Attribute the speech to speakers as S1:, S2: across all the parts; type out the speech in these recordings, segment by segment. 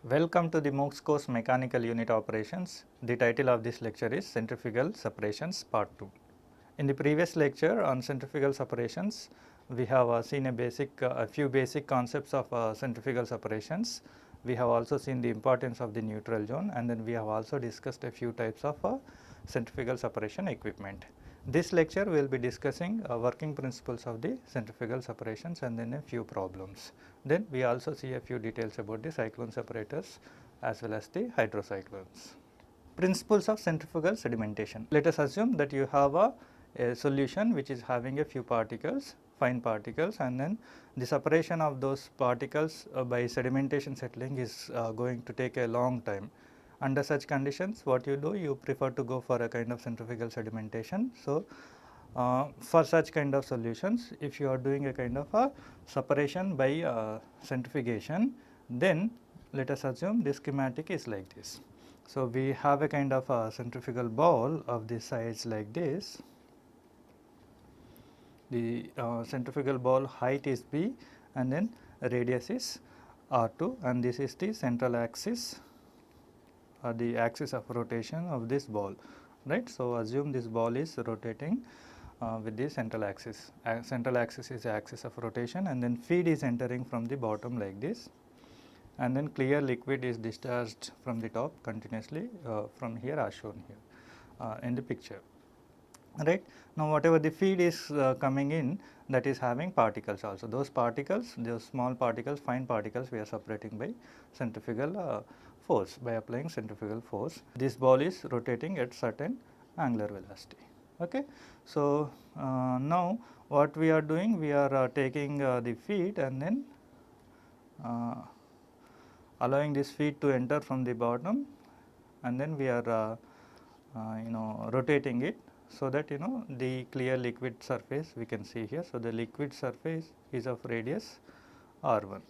S1: Welcome to the MOOCs course Mechanical Unit Operations. The title of this lecture is Centrifugal Separations Part 2. In the previous lecture on centrifugal separations, we have seen a few basic concepts of centrifugal separations. We have also seen the importance of the neutral zone, and then we have also discussed a few types of centrifugal separation equipment. This lecture will be discussing working principles of the centrifugal separations and then a few problems. Then we also see a few details about the cyclone separators as well as the hydrocyclones. Principles of centrifugal sedimentation. Let us assume that you have a solution which is having a few particles, fine particles, and then the separation of those particles by sedimentation settling is going to take a long time. Under such conditions, what you do, you prefer to go for a kind of centrifugal sedimentation. So, for such kind of solutions, if you are doing a kind of a separation by centrifugation, then let us assume this schematic is like this. So, we have a kind of a centrifugal ball of this size like this. The centrifugal ball height is B and then radius is R2, and this is the central axis or the axis of rotation of this ball, right. So, assume this ball is rotating with the central axis. Central axis is the axis of rotation, and then feed is entering from the bottom like this, and then clear liquid is discharged from the top continuously from here as shown here in the picture, right. Now, whatever the feed is coming in, that is having particles also. Those particles, those small particles, fine particles, we are separating by centrifugal force, by applying centrifugal force. This ball is rotating at certain angular velocity. Okay. So, now what we are doing, we are taking the feed and then allowing this feed to enter from the bottom, and then we are rotating it, so that the clear liquid surface we can see here. So, the liquid surface is of radius R1,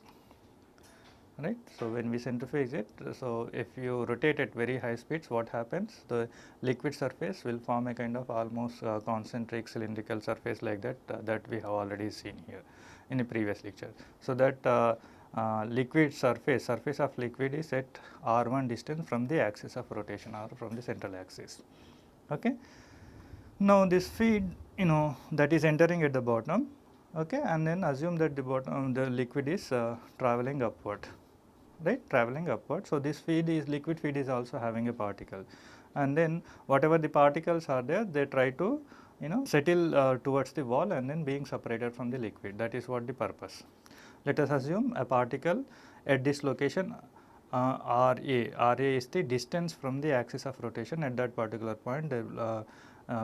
S1: right. So, when we centrifuge it, so if you rotate at very high speeds, what happens, the liquid surface will form a kind of almost concentric cylindrical surface like that, that we have already seen here in the previous lecture. So, that liquid surface of liquid is at R1 distance from the axis of rotation or from the central axis. Okay. Now, this feed that is entering at the bottom, okay, and then assume that the bottom the liquid is traveling upward, right, traveling upward. So, this feed is liquid feed is also having a particle, and then whatever the particles are there, they try to settle towards the wall and then being separated from the liquid. That is what the purpose. Let us assume a particle at this location RA is the distance from the axis of rotation. At that particular point, the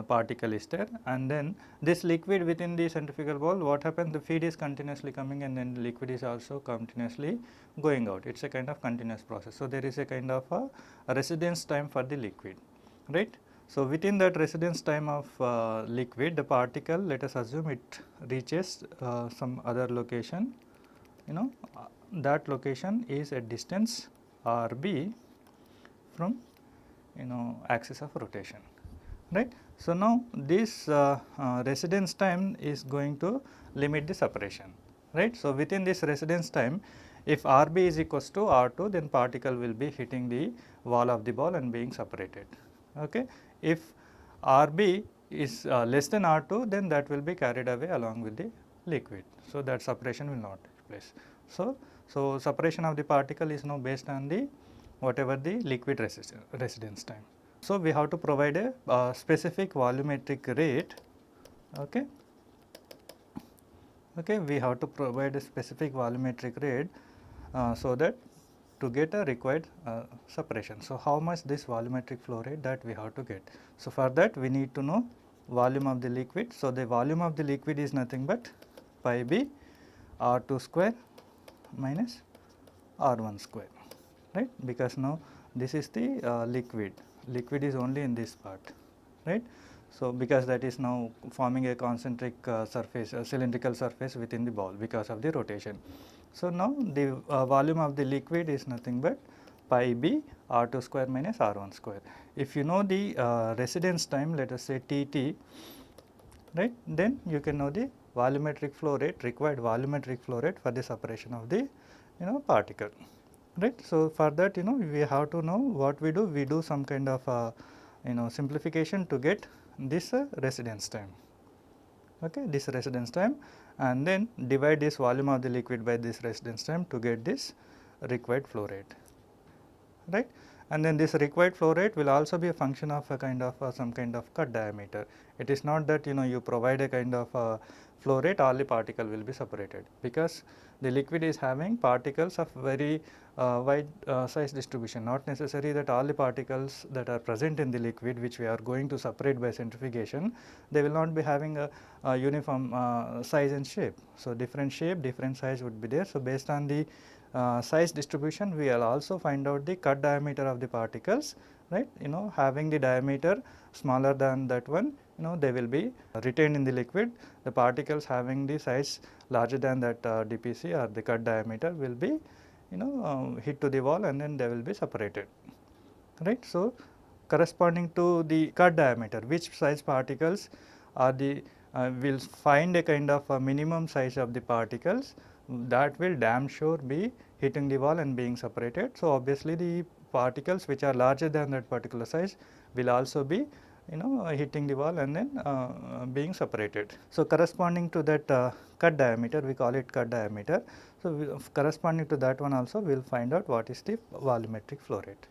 S1: particle is there, and then this liquid within the centrifugal ball, what happens, the feed is continuously coming and then the liquid is also continuously going out. It is a kind of continuous process. So, there is a kind of a residence time for the liquid, right. So, within that residence time of liquid, the particle, let us assume it reaches some other location, that location is a distance RB from axis of rotation, right. So, now this residence time is going to limit the separation, right. So, within this residence time, if RB is equals to R2, then particle will be hitting the wall of the ball and being separated. Okay. If RB is less than R2, then that will be carried away along with the liquid. So, that separation will not take place. So, separation of the particle is now based on the whatever the liquid residence time. So, we have to provide a specific volumetric rate. Okay. Okay, we have to provide a specific volumetric rate so that to get a required separation. So, how much this volumetric flow rate that we have to get. So, for that we need to know volume of the liquid. So, the volume of the liquid is nothing but pi b R2 square minus R1 square, right, because now this is the liquid is only in this part, right. So, because that is now forming a concentric surface, a cylindrical surface within the ball because of the rotation. So, now the volume of the liquid is nothing but pi b R2 square minus R1 square. If you know the residence time, let us say Tt, right, then you can know the volumetric flow rate, required volumetric flow rate for the separation of the particle. right. So, for that we have to know what we do some kind of simplification to get this residence time, okay, this residence time, and then divide this volume of the liquid by this residence time to get this required flow rate, right. And then this required flow rate will also be a function of a kind of some kind of cut diameter. It is not that you provide a kind of flow rate, all the particle will be separated, because the liquid is having particles of very wide size distribution. Not necessary that all the particles that are present in the liquid which we are going to separate by centrifugation, they will not be having a uniform size and shape. So, different shape, different size would be there. So, based on the size distribution, we will also find out the cut diameter of the particles, right. Having the diameter smaller than that one, they will be retained in the liquid. The particles having the size larger than that DPC or the cut diameter will be hit to the wall, and then they will be separated, right. So, corresponding to the cut diameter, which size particles are the will find a kind of a minimum size of the particles, that will damn sure be hitting the wall and being separated. So, obviously, the particles which are larger than that particular size will also be hitting the wall and then being separated. So, corresponding to that cut diameter, we call it cut diameter. So, corresponding to that one also we will find out what is the volumetric flow rate.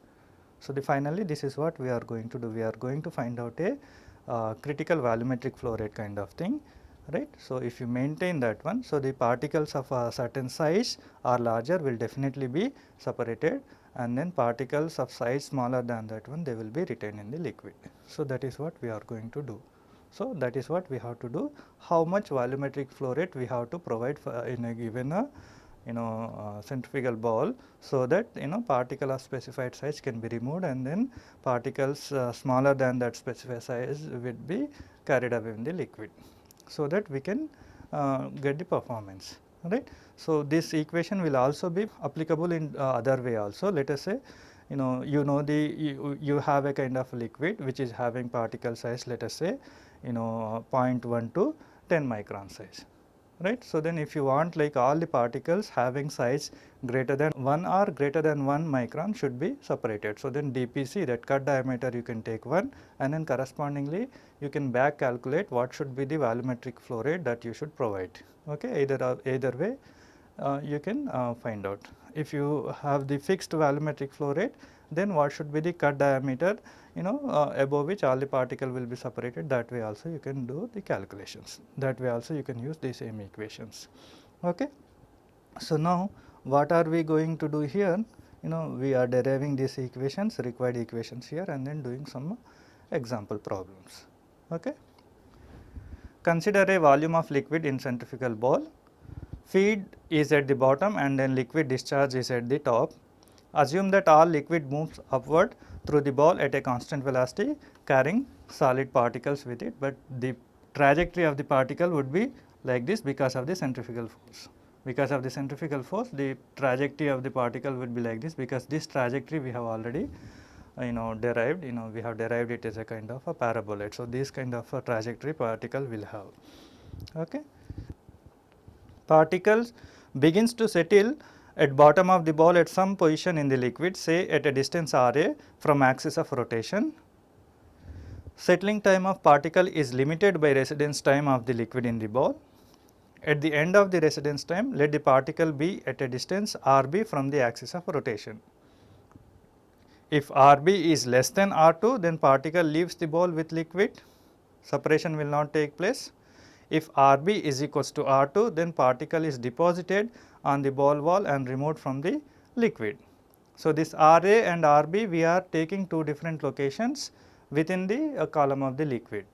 S1: So, finally, this is what we are going to do. We are going to find out a critical volumetric flow rate kind of thing, right. So, if you maintain that one, so the particles of a certain size or larger will definitely be separated, and then particles of size smaller than that one, they will be retained in the liquid. So, that is what we are going to do. So, that is what we have to do. How much volumetric flow rate we have to provide for in a given centrifugal ball, so that particle of specified size can be removed, and then particles smaller than that specified size will be carried away in the liquid, so that we can get the performance, right. So, this equation will also be applicable in other way also. Let us say you have a kind of liquid which is having particle size, let us say 0.1 to 10 micron size, right. So, then if you want like all the particles having size greater than 1 or greater than 1 micron should be separated. So, then DPC, that cut diameter, you can take 1, and then correspondingly you can back calculate what should be the volumetric flow rate that you should provide, okay. Either way you can find out. If you have the fixed volumetric flow rate, then what should be the cut diameter above which all the particle will be separated. That way also you can do the calculations, that way also you can use the same equations, okay. So, now what are we going to do here? We are deriving these equations, required equations here, and then doing some example problems, okay. Consider a volume of liquid in centrifugal ball. Feed is at the bottom and then liquid discharge is at the top. Assume that all liquid moves upward through the ball at a constant velocity, carrying solid particles with it, but the trajectory of the particle would be like this because of the centrifugal force. Because of the centrifugal force, the trajectory of the particle would be like this, because this trajectory we have already derived, we have derived it as a kind of a parabola. So, this kind of a trajectory particle will have, okay. Particles begins to settle at bottom of the ball at some position in the liquid, say at a distance r(a) from axis of rotation. Settling time of particle is limited by residence time of the liquid in the ball. At the end of the residence time, let the particle be at a distance rb from the axis of rotation. If rb is less than r2, then particle leaves the ball with liquid, separation will not take place. If rb is equals to r2, then particle is deposited on the ball wall and removed from the liquid. So, this ra and rb, we are taking two different locations within the column of the liquid,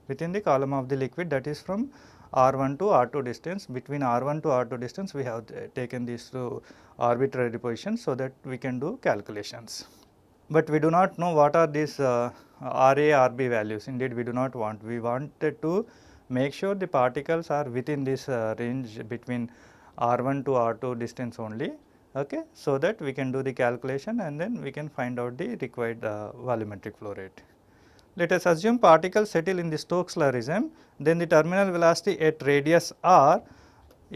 S1: within the column of the liquid, that is from r1 to r2 distance. Between r1 to r2 distance, we have taken these two arbitrary positions, so that we can do calculations. But we do not know what are these ra, rb values. Indeed, we do not want. We wanted to make sure the particles are within this range between r1 to r2 distance only, okay, so that we can do the calculation and then we can find out the required volumetric flow rate. Let us assume particles settle in the Stokes law regime, then the terminal velocity at radius r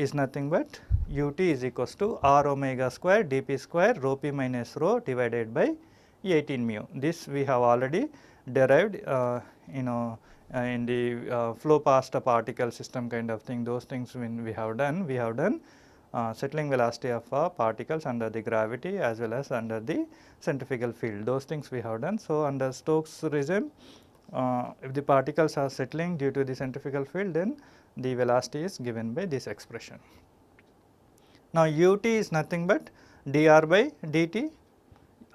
S1: is nothing but ut is equals to r omega square dp square rho p minus rho divided by 18 mu. This we have already derived in the flow past a particle system kind of thing. Those things when we have done settling velocity of particles under the gravity as well as under the centrifugal field. Those things we have done. So, under Stokes regime, if the particles are settling due to the centrifugal field, then the velocity is given by this expression. Now, ut is nothing but dr by dt.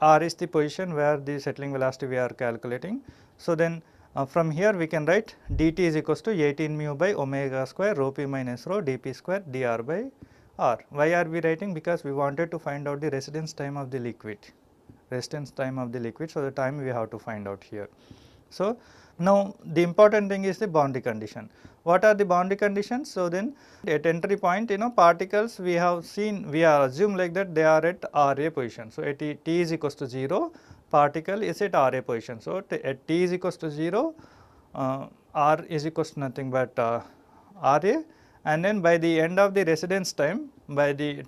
S1: R is the position where the settling velocity we are calculating. So, then from here we can write dt is equals to 18 mu by omega square rho p minus rho dp square dr by r. Why are we writing? Because we wanted to find out the residence time of the liquid, so the time we have to find out here. So, now the important thing is the boundary condition. What are the boundary conditions? So, then at entry point particles we have seen, we are assumed like that they are at Ra position. So, at t is equals to 0, particle is at Ra position. So, at t is equals to 0, R is equals to nothing but Ra, and then by the end of the residence time, by the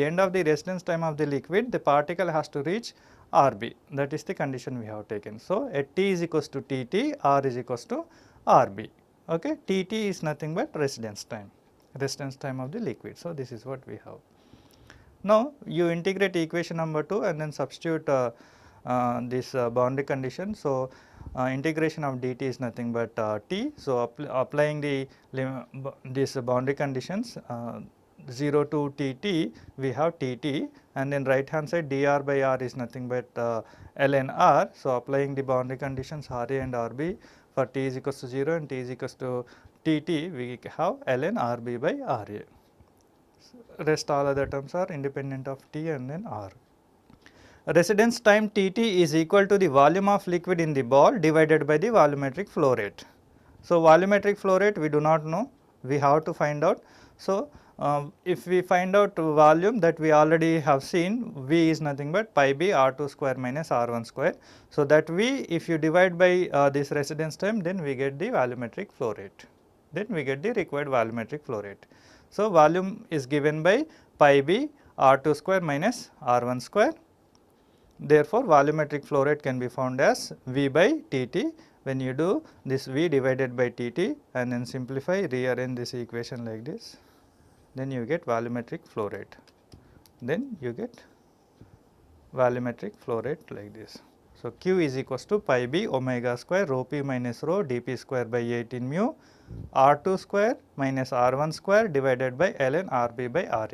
S1: end of the residence time of the liquid, the particle has to reach Rb. That is the condition we have taken. So, at t is equals to Tt, R is equals to Rb. Okay, Tt is nothing but residence time of the liquid. So, this is what we have. Now, you integrate equation number 2 and then substitute this boundary condition. So, integration of dt is nothing but t. So, applying these boundary conditions 0 to Tt, we have Tt, and then right hand side dr by r is nothing but ln r. So, applying the boundary conditions Ra and Rb for t is equals to 0 and t is equals to Tt, we have ln Rb by Ra. Rest all other terms are independent of t and then r. Residence time Tt is equal to the volume of liquid in the ball divided by the volumetric flow rate. So, volumetric flow rate we do not know, we have to find out. So, if we find out volume, that we already have seen, V is nothing but pi b R2 square minus R1 square. So, that V, if you divide by this residence time, then we get the volumetric flow rate, then we get the required volumetric flow rate. So, volume is given by pi b R2 square minus R1 square. Therefore, volumetric flow rate can be found as V by Tt. When you do this V divided by Tt and then simplify, rearrange this equation like this, then you get volumetric flow rate. Then you get volumetric flow rate like this. So, Q is equals to pi b omega square rho p minus rho dp square by 18 mu R2 square minus R1 square divided by ln Rb by Ra.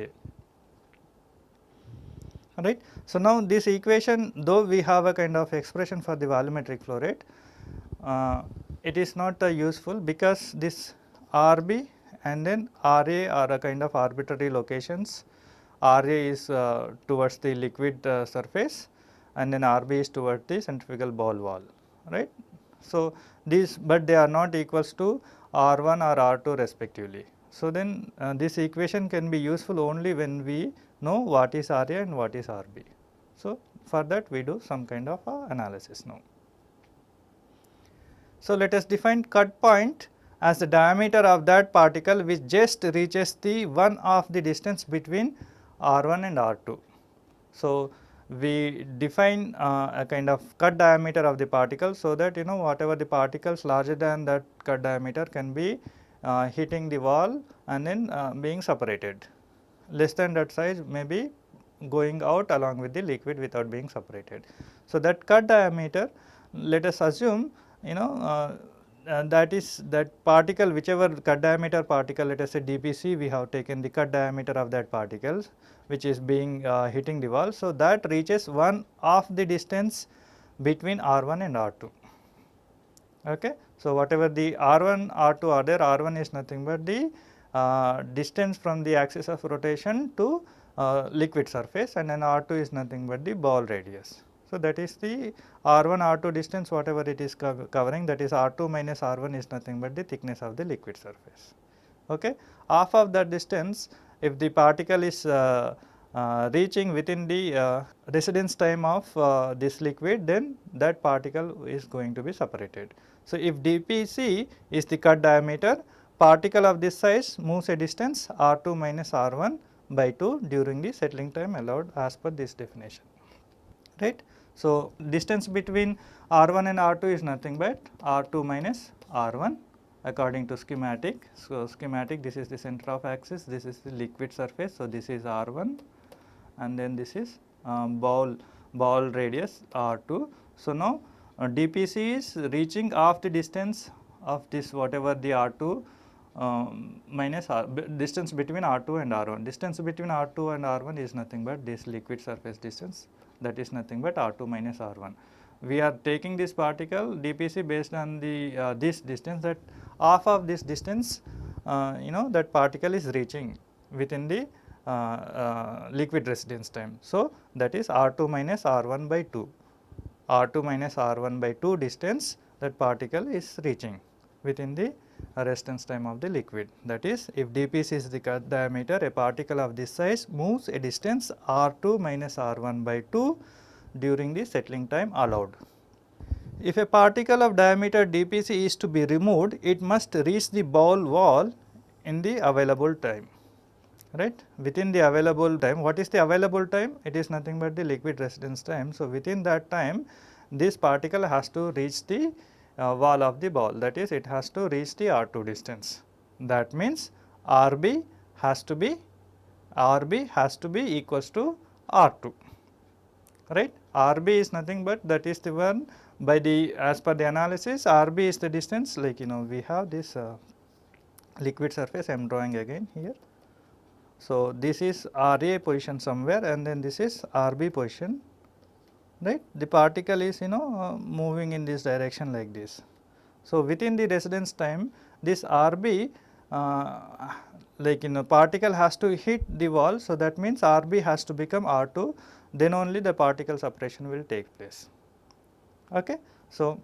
S1: Right. So, now this equation, though we have a kind of expression for the volumetric flow rate, it is not useful because this Rb and then Ra are a kind of arbitrary locations. Ra is towards the liquid surface and then Rb is towards the centrifugal ball wall, right. So, these, but they are not equals to R1 or R2 respectively. So, then this equation can be useful only when we know what is Ra and what is Rb. So, for that we do some kind of analysis now. So, let us define cut point as the diameter of that particle which just reaches the one of the distance between R1 and R2. So, we define a kind of cut diameter of the particle, so that whatever the particles larger than that cut diameter can be hitting the wall and then being separated. Less than that size may be going out along with the liquid without being separated. So, that cut diameter, let us assume that is that particle, whichever cut diameter particle, let us say dpc, we have taken the cut diameter of that particles which is being hitting the wall. So, that reaches one of the distance between R1 and R2. Okay. So, whatever the R1, R2 are there, R1 is nothing but the distance from the axis of rotation to liquid surface, and then R2 is nothing but the ball radius. So, that is the R1, R2 distance, whatever it is covering, that is R2 minus R1 is nothing but the thickness of the liquid surface. Okay. Half of that distance, if the particle is reaching within the residence time of this liquid, then that particle is going to be separated. So, if dpc is the cut diameter, particle of this size moves a distance r2 minus r1 by 2 during the settling time allowed as per this definition, right. So, distance between r1 and r2 is nothing but r2 minus r1 according to schematic. So, schematic, this is the center of axis, this is the liquid surface. So, this is r1 and then this is ball radius r2. So, now dpc is reaching off the distance of this whatever the r2 minus distance between r2 and r1. Distance between r2 and r1 is nothing but this liquid surface distance, that is nothing but r2 minus r1. We are taking this particle dpc based on the this distance, that half of this distance that particle is reaching within the liquid residence time. So, that is r2 minus r1 by 2, r2 minus r1 by 2 distance that particle is reaching within the residence time of the liquid. That is, if dpc is the cut diameter, a particle of this size moves a distance r2 minus r1 by 2 during the settling time allowed. If a particle of diameter dpc is to be removed, it must reach the ball wall in the available time, right. Within the available time, what is the available time? It is nothing but the liquid residence time. So, within that time this particle has to reach the wall of the ball, that is, it has to reach the r2 distance. That means rb has to be equals to r2, right. rb is nothing but that is the one by the as per the analysis, rb is the distance, like we have this liquid surface, I am drawing again here. So, this is ra position somewhere and then this is rb position, right. The particle is moving in this direction like this. So, within the residence time this rb particle has to hit the wall. So, that means rb has to become r2, then only the particle separation will take place. Okay. So,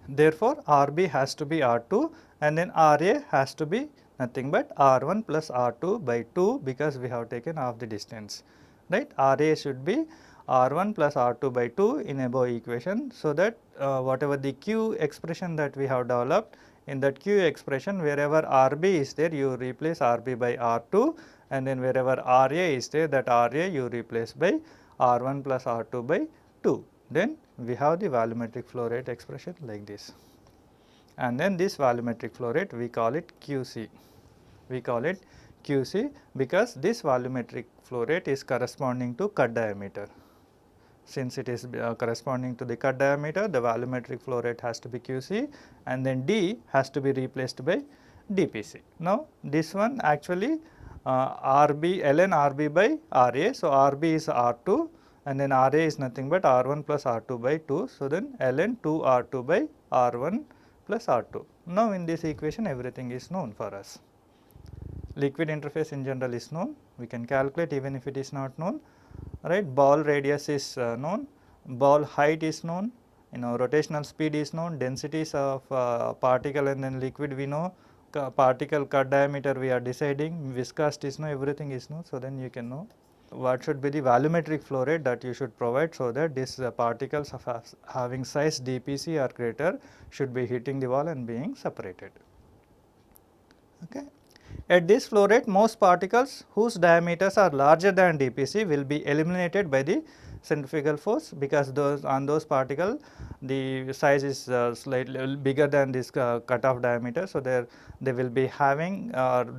S1: therefore, rb has to be r2 and then ra has to be nothing but r1 plus r2 by 2, because we have taken half the distance, right. ra should be r1 plus r2 by 2 in above equation. So, that whatever the q expression that we have developed, in that q expression wherever rb is there you replace rb by r2 and then wherever ra is there, that ra you replace by r1 plus r2 by 2. Then we have the volumetric flow rate expression like this, and then this volumetric flow rate we call it QC. We call it QC because this volumetric flow rate is corresponding to cut diameter. Since it is corresponding to the cut diameter, the volumetric flow rate has to be QC and then D has to be replaced by dpc. Now, this one actually RB ln RB by RA. So, RB is R2 and then RA is nothing but R1 plus R2 by 2. So, then ln 2 R2 by R1 plus R2. Now, in this equation everything is known for us. Liquid interface in general is known, we can calculate even if it is not known, right. Ball radius is known, ball height is known, rotational speed is known, densities of particle and then liquid we know, particle cut diameter we are deciding, viscosity is known, everything is known. So, then you can know what should be the volumetric flow rate that you should provide, so that these particles of having size dpc or greater should be hitting the wall and being separated. Okay. At this flow rate, most particles whose diameters are larger than dpc will be eliminated by the centrifugal force, because those particles the size is slightly bigger than this cutoff diameter. So, they will be having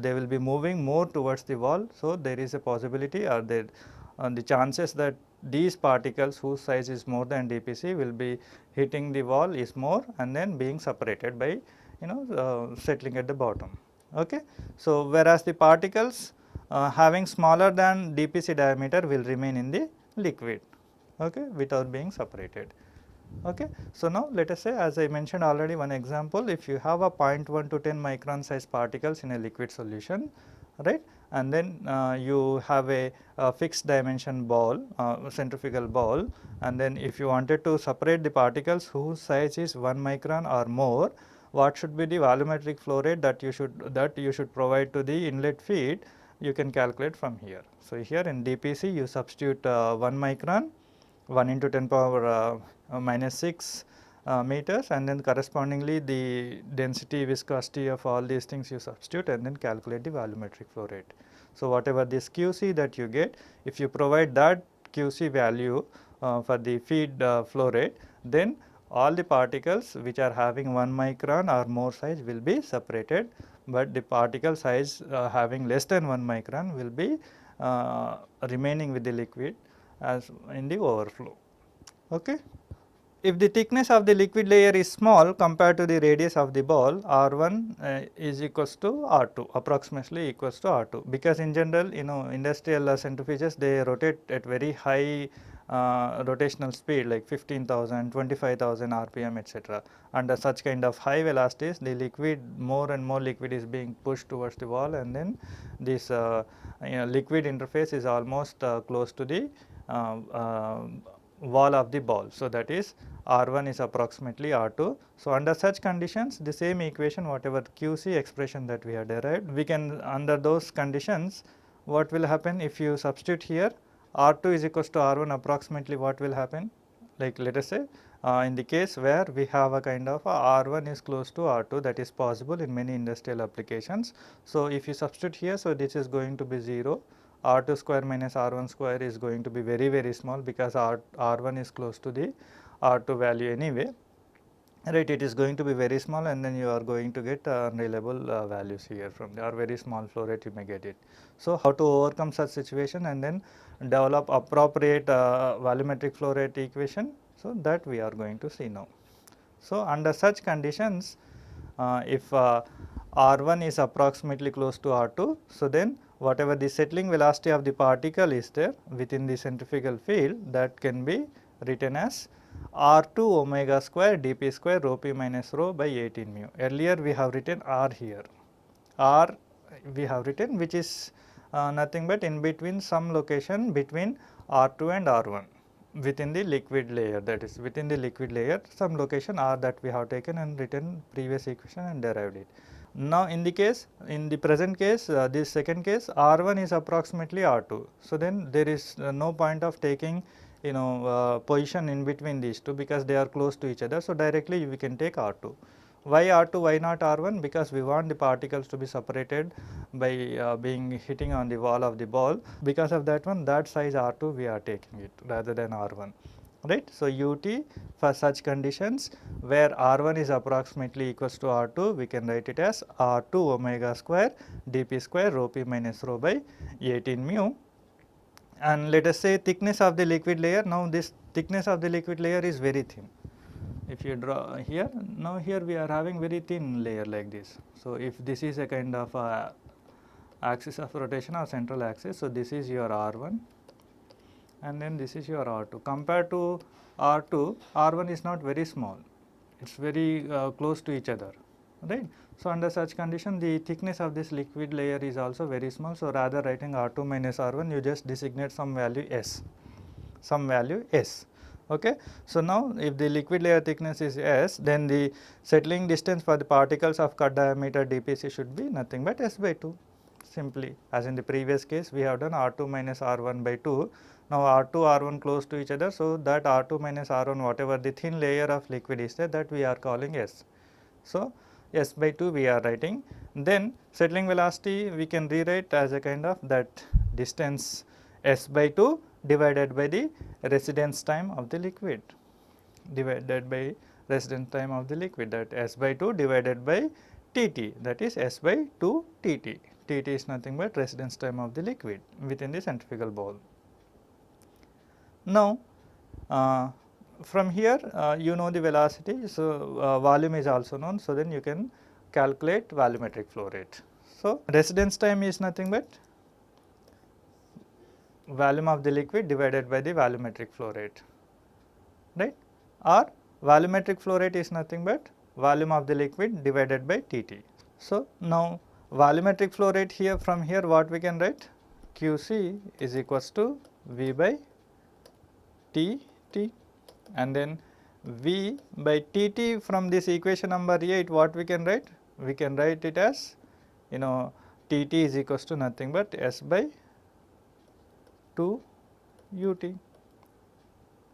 S1: they will be moving more towards the wall. So, there is a possibility or the chances that these particles whose size is more than dpc will be hitting the wall is more and then being separated by settling at the bottom. Okay. So, whereas the particles having smaller than dpc diameter will remain in the liquid, okay, without being separated. Okay. So, now let us say, as I mentioned already one example, if you have a 0.1 to 10 micron size particles in a liquid solution, right, and then you have a fixed dimension ball, centrifugal ball, and then if you wanted to separate the particles whose size is 1 micron or more, what should be the volumetric flow rate that you should provide to the inlet feed, you can calculate from here. So, here in dpc you substitute 1 micron, 1 into 10 power minus 6 meters, and then correspondingly the density, viscosity of all these things you substitute and then calculate the volumetric flow rate. So, whatever this QC that you get, if you provide that QC value for the feed flow rate, then all the particles which are having 1 micron or more size will be separated, but the particle size having less than 1 micron will be remaining with the liquid as in the overflow. Okay. If the thickness of the liquid layer is small compared to the radius of the ball, R1 is equals to R2, approximately equals to R2, because in general industrial centrifuges, they rotate at very high rotational speed like 15,000, 25,000 RPM, etc. Under such kind of high velocities, the liquid, more and more liquid is being pushed towards the wall, and then this liquid interface is almost close to the wall of the ball. So, that is R1 is approximately R2. So, under such conditions, the same equation, whatever QC expression that we have derived, we can, under those conditions, what will happen if you substitute here R2 is equals to R1, approximately what will happen? Like let us say in the case where we have a kind of R1 is close to R2, that is possible in many industrial applications. So, if you substitute here, so this is going to be 0. R2 square minus R1 square is going to be very small, because R1 is close to the R2 value anyway, right. It is going to be very small, and then you are going to get unreliable values here from there, or very small flow rate you may get it. So, how to overcome such situation and then develop appropriate volumetric flow rate equation? So, that we are going to see now. So, under such conditions, if R1 is approximately close to R2, so then whatever the settling velocity of the particle is there within the centrifugal field, that can be written as R2 omega square dp square rho p minus rho by 18 mu. Earlier we have written R here, R we have written, which is nothing but in between some location between R2 and R1 within the liquid layer, that is within the liquid layer some location R that we have taken and written previous equation and derived it. Now, in the present case, this second case, R1 is approximately R2. So, then there is no point of taking position in between these two, because they are close to each other. So, directly we can take R2. Why R2, why not R1? Because we want the particles to be separated by being hitting on the wall of the ball. Because of that one, that size R2 we are taking it rather than R1. Right. So, ut for such conditions where R1 is approximately equals to R2, we can write it as R2 omega square dp square rho p minus rho by 18 mu. And let us say thickness of the liquid layer. Now, this thickness of the liquid layer is very thin. If you draw here, now here we are having very thin layer like this. So, if this is a kind of axis of rotation or central axis, so this is your R1. And then this is your R2. Compared to R2, R1 is not very small, it is very close to each other, right. So, under such condition, the thickness of this liquid layer is also very small. So, rather writing R2 minus R1, you just designate some value S, Okay. So, now if the liquid layer thickness is S, then the settling distance for the particles of cut diameter dpc should be nothing but S by 2. Simply, as in the previous case, we have done R2 minus R1 by 2. Now, R2, R1 close to each other. So, that R2 minus R1, whatever the thin layer of liquid is there, that we are calling S. So, S by 2 we are writing. Then settling velocity we can rewrite as a kind of that distance S by 2 divided by the residence time of the liquid, that S by 2 divided by Tt, that is S by 2 Tt. Tt is nothing but residence time of the liquid within the centrifugal bowl. Now, from here you know the velocity, so volume is also known, so then you can calculate volumetric flow rate. So, residence time is nothing but volume of the liquid divided by the volumetric flow rate, right, or volumetric flow rate is nothing but volume of the liquid divided by Tt. So, now volumetric flow rate here, from here what we can write, Qc is equals to V by Tt, and then V by Tt from this equation number 8, what we can write? We can write it as Tt is equals to nothing but S by 2 ut.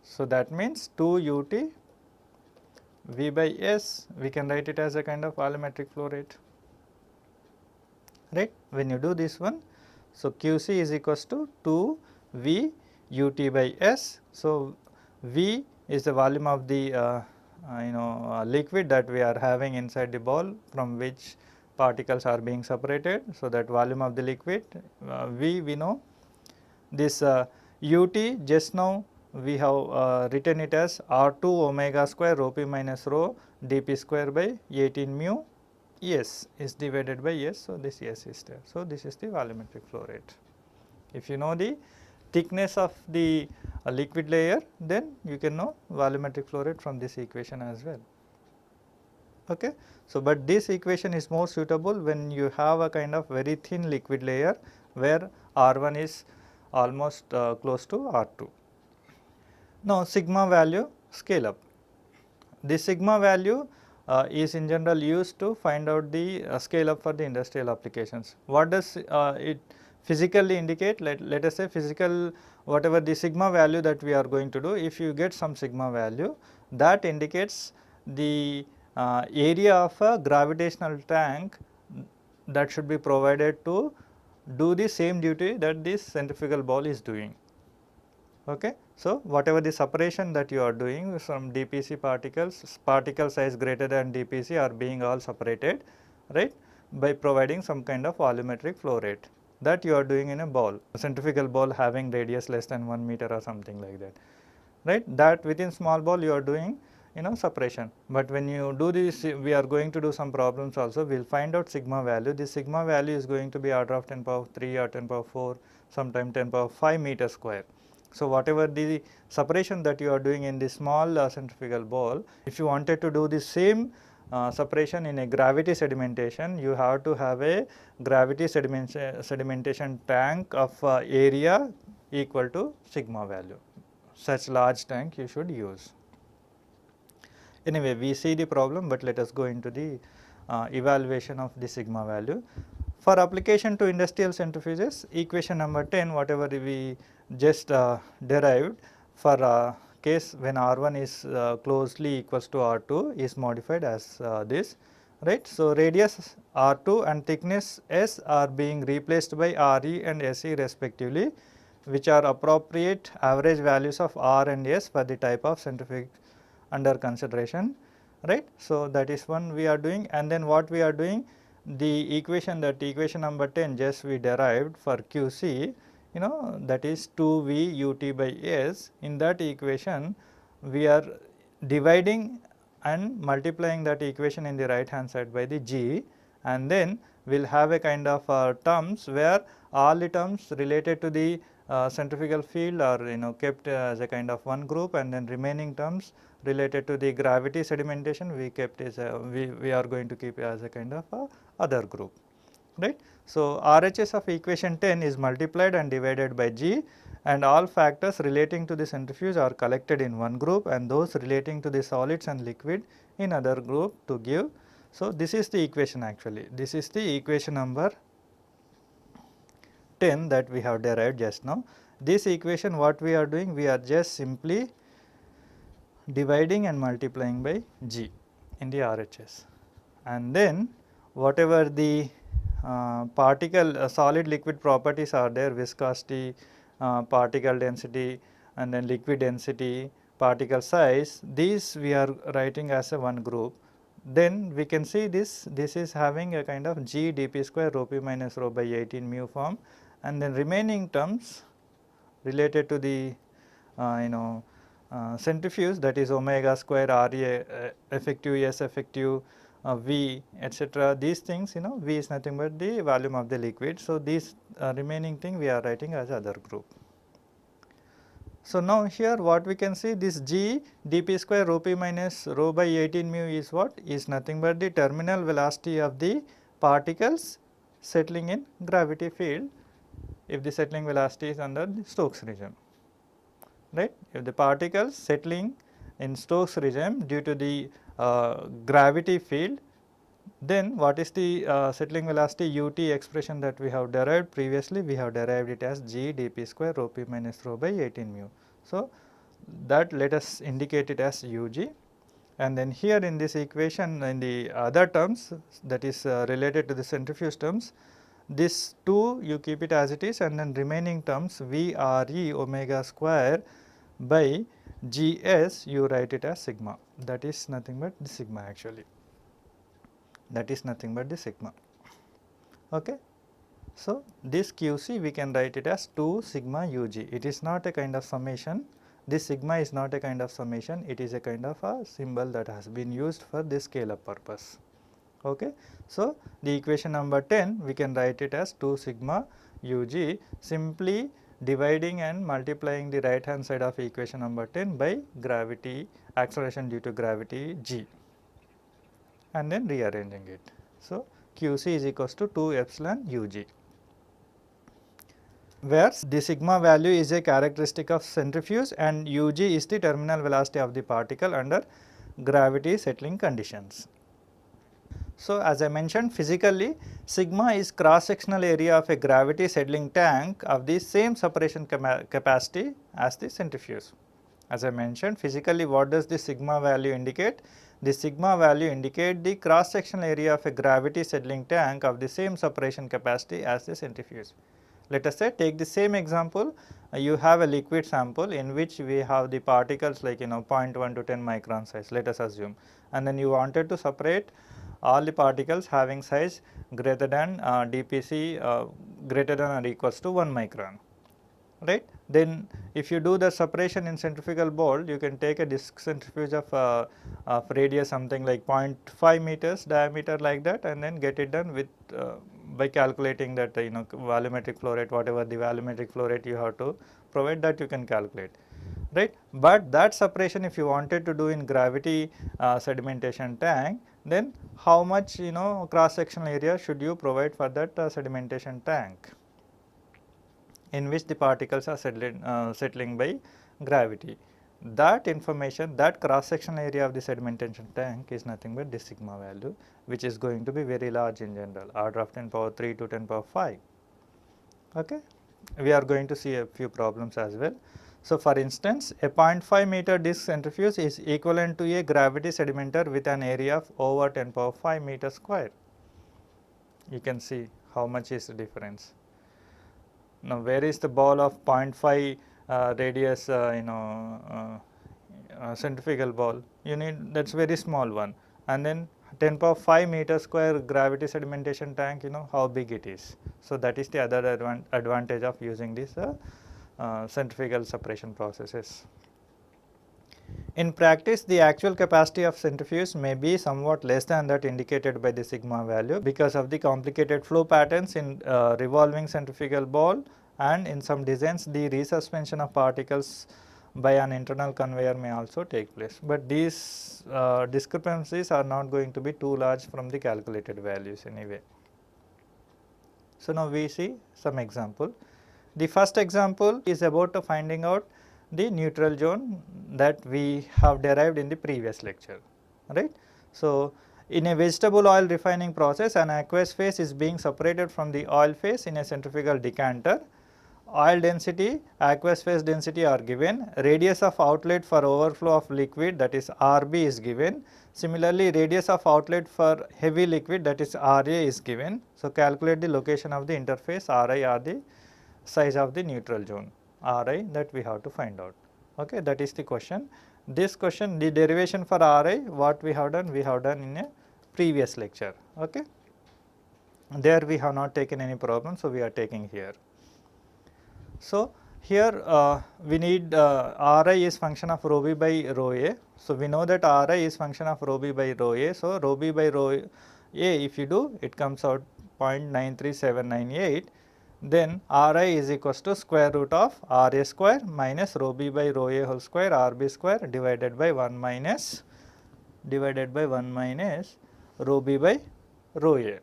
S1: So, that means 2 ut V by S, we can write it as a kind of volumetric flow rate, right. When you do this one, so QC is equals to 2 V ut by S. So, V is the volume of the liquid that we are having inside the ball from which particles are being separated. So, that volume of the liquid, V we know. This ut just now we have written it as R2 omega square rho p minus rho dp square by 18 mu S is divided by S. So, this S is there. So, this is the volumetric flow rate. If you know the thickness of the liquid layer, then you can know volumetric flow rate from this equation as well. Okay. So, but this equation is more suitable when you have a kind of very thin liquid layer where R1 is almost close to R2. Now, sigma value scale up. This sigma value is in general used to find out the scale up for the industrial applications. What does it physically indicate? Let us say physical, whatever the sigma value that we are going to do, if you get some sigma value, that indicates the area of a gravitational tank that should be provided to do the same duty that this centrifugal ball is doing. Okay. So, whatever the separation that you are doing from DPC particles, particle size greater than DPC are being all separated, right, by providing some kind of volumetric flow rate that you are doing in a ball, a centrifugal ball having radius less than 1 meter or something like that, right. That within small ball you are doing separation, but when you do this, we are going to do some problems also, we will find out sigma value. This sigma value is going to be order of 10 power 3 or 10 power 4, sometime 10 power 5 meter square. So, whatever the separation that you are doing in the small centrifugal ball, if you wanted to do the same separation in a gravity sedimentation, you have to have a gravity sedimentation tank of area equal to sigma value. Such large tank you should use. Anyway, we see the problem, but let us go into the evaluation of the sigma value. For application to industrial centrifuges, equation number 10, whatever we just derived for case when R1 is closely equals to R2 is modified as this, right. So, radius R2 and thickness S are being replaced by RE and SE respectively, which are appropriate average values of R and S for the type of centrifuge under consideration, right. So, that is one we are doing, and then what we are doing, the equation, that equation number 10 just we derived for QC, that is 2V ut by S. In that equation we are dividing and multiplying that equation in the right hand side by the G, and then we will have a kind of terms where all the terms related to the centrifugal field are kept as a kind of one group, and then remaining terms related to the gravity sedimentation we kept as a, we are going to keep as a kind of other group, right. So, RHS of equation 10 is multiplied and divided by G, and all factors relating to the centrifuge are collected in one group, and those relating to the solids and liquid in other group to give. So, this is the equation actually, this is the equation number 10 that we have derived just now. This equation what we are doing, we are just simply dividing and multiplying by G in the RHS, and then whatever the particle solid liquid properties are there, viscosity, particle density, and then liquid density, particle size, these we are writing as a one group. Then we can see this is having a kind of G dp square rho p minus rho by 18 mu form, and then remaining terms related to the centrifuge, that is omega square RA effective, S effective, V etc. These things V is nothing but the volume of the liquid. So, these remaining thing we are writing as other group. So, now here what we can see, this G dp square rho p minus rho by 18 mu is what, is nothing but the terminal velocity of the particles settling in gravity field if the settling velocity is under the Stokes regime, right. If the particles settling in Stokes regime due to the gravity field, then what is the settling velocity ut expression that we have derived previously, we have derived it as G dp square rho p minus rho by 18 mu. So, that let us indicate it as UG, And then here in this equation, in the other terms, that is related to the centrifuge terms, this 2 you keep it as it is, and then remaining terms V R E omega square by G S you write it as sigma, that is nothing but the sigma actually, that is nothing but the sigma. Okay. So, this QC we can write it as 2 sigma UG, it is not a kind of summation, this sigma is not a kind of summation, it is a kind of a symbol that has been used for this scale up purpose. Okay. So, the equation number 10 we can write it as 2 sigma UG, simply dividing and multiplying the right hand side of equation number 10 by gravity, acceleration due to gravity G, and then rearranging it. So, QC is equals to 2 epsilon UG, where the sigma value is a characteristic of centrifuge and UG is the terminal velocity of the particle under gravity settling conditions. So, as I mentioned, physically sigma is cross sectional area of a gravity settling tank of the same separation capacity as the centrifuge. As I mentioned, physically what does the sigma value indicate? The sigma value indicate the cross sectional area of a gravity settling tank of the same separation capacity as the centrifuge. Let us say take the same example, you have a liquid sample in which we have the particles like 0.1 to 10 micron size, let us assume, and then you wanted to separate all the particles having size greater than dpc greater than or equals to 1 micron, right. Then if you do the separation in centrifugal bowl, you can take a disc centrifuge of radius something like 0.5 meters diameter like that, and then get it done with by calculating that volumetric flow rate, whatever the volumetric flow rate you have to provide, that you can calculate, right. But that separation if you wanted to do in gravity sedimentation tank, then how much cross sectional area should you provide for that sedimentation tank in which the particles are settling by gravity. That information, that cross sectional area of the sedimentation tank is nothing but the sigma value, which is going to be very large in general, order of 10 power 3 to 10 power 5. Okay. We are going to see a few problems as well. So, for instance, a 0.5 meter disc centrifuge is equivalent to a gravity sedimenter with an area of over 10 power 5 meter square. You can see how much is the difference. Now, where is the ball of 0.5 radius centrifugal ball? You need, that is very small one, and then 10 power 5 meter square gravity sedimentation tank, how big it is. So, that is the other advantage of using this centrifugal separation processes. In practice, the actual capacity of centrifuge may be somewhat less than that indicated by the sigma value because of the complicated flow patterns in revolving centrifugal ball, and in some designs the resuspension of particles by an internal conveyor may also take place, but these discrepancies are not going to be too large from the calculated values anyway. So, now we see some example. The first example is about finding out the neutral zone that we have derived in the previous lecture, right. So, in a vegetable oil refining process, an aqueous phase is being separated from the oil phase in a centrifugal decanter. Oil density, aqueous phase density are given, radius of outlet for overflow of liquid, that is RB, is given. Similarly, radius of outlet for heavy liquid, that is RA, is given. So, calculate the location of the interface RI or the size of the neutral zone RI that we have to find out. Okay, that is the question. This question, the derivation for RI, what we have done in a previous lecture. Okay, there we have not taken any problem, so we are taking here. So, here we need Ri is function of rho b by rho a. So, we know that Ri is function of rho b by rho a. So, rho b by rho a, if you do, it comes out 0.93798. Then Ri is equals to square root of Ra square minus rho b by rho a whole square Rb square divided by 1 minus rho b by rho a.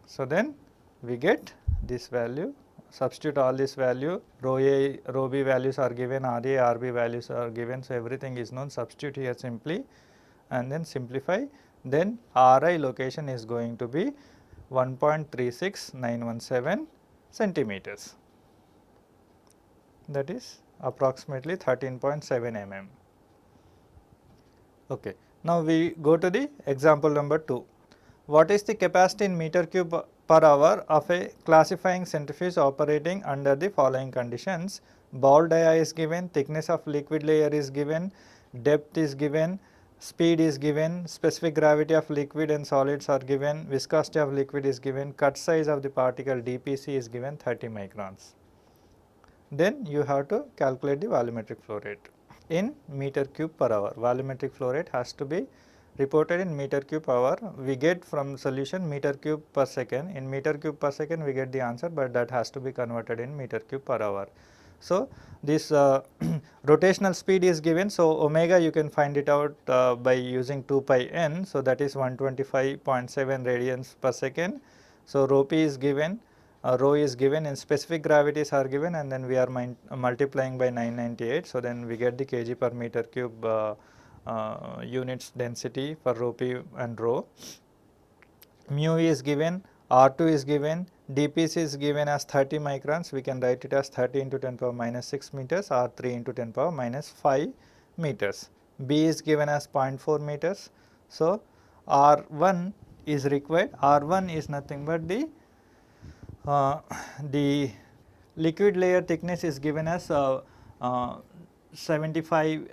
S1: So, then we get this value, substitute all this value, rho a, rho b values are given, Ra, Rb values are given. So, everything is known, substitute here simply and then simplify. Then Ri location is going to be 1.36917 centimeters, that is approximately 13.7 mm. Okay. Now we go to the example number 2. What is the capacity in meter cube per hour of a classifying centrifuge operating under the following conditions? Ball dia is given, thickness of liquid layer is given, depth is given, speed is given, specific gravity of liquid and solids are given, viscosity of liquid is given, cut size of the particle dpc is given 30 microns. Then you have to calculate the volumetric flow rate in meter cube per hour. Volumetric flow rate has to be reported in meter cube per hour. We get from solution meter cube per second. In meter cube per second we get the answer, but that has to be converted in meter cube per hour. So, this rotational speed is given. So, omega you can find it out by using 2 pi n. So, that is 125.7 radians per second. So, rho p is given, rho is given, and specific gravities are given, and then we are multiplying by 998. So, then we get the kg per meter cube units density for rho p and rho. Mu is given, R2 is given, dpc is given as 30 microns. We can write it as 30 into 10 power minus 6 meters, R3 into 10 power minus 5 meters. B is given as 0.4 meters. So, R1 is required. R1 is nothing but the liquid layer thickness is given as 75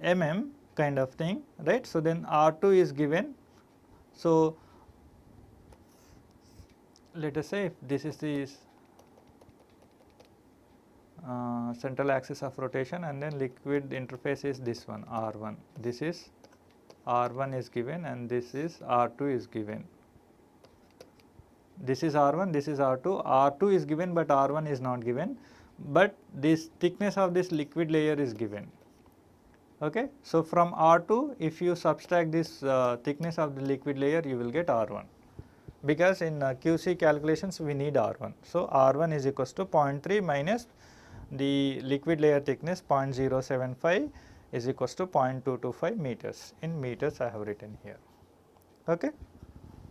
S1: mm kind of thing, right. So, then R2 is given. So, let us say if this is the central axis of rotation, and then liquid interface is this one R1. This is R1 is given, and this is R2 is given. This is R1, this is R2. R2 is given, but R1 is not given, but this thickness of this liquid layer is given. Okay. So, from R2 if you subtract this thickness of the liquid layer, you will get R1, because in QC calculations we need R1. So, R1 is equals to 0.3 minus the liquid layer thickness 0.075 is equals to 0.225 meters. In meters I have written here. Okay.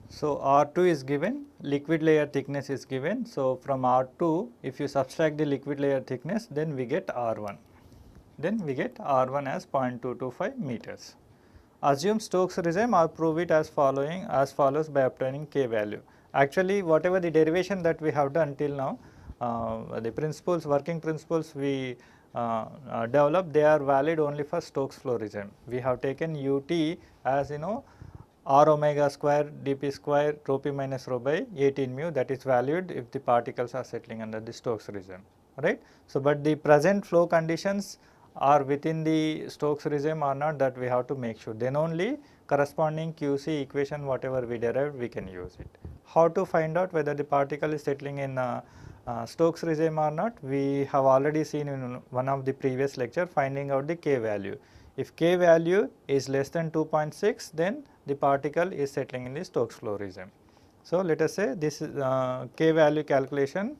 S1: So, R2 is given, liquid layer thickness is given. So, from R2 if you subtract the liquid layer thickness, then we get R1. Then we get R1 as 0.225 meters. Assume Stokes regime or prove it as follows by obtaining K value. Actually, whatever the derivation that we have done till now, the principles, working principles we developed, they are valid only for Stokes flow regime. We have taken ut as r omega square dp square rho p minus rho by 18 mu, that is valued if the particles are settling under the Stokes regime, right. So, but the present flow conditions are within the Stokes regime or not, that we have to make sure, then only corresponding QC equation whatever we derived we can use it. How to find out whether the particle is settling in Stokes regime or not? We have already seen in one of the previous lecture, finding out the K value. If K value is less than 2.6, then the particle is settling in the Stokes flow regime. So, let us say this is K value calculation,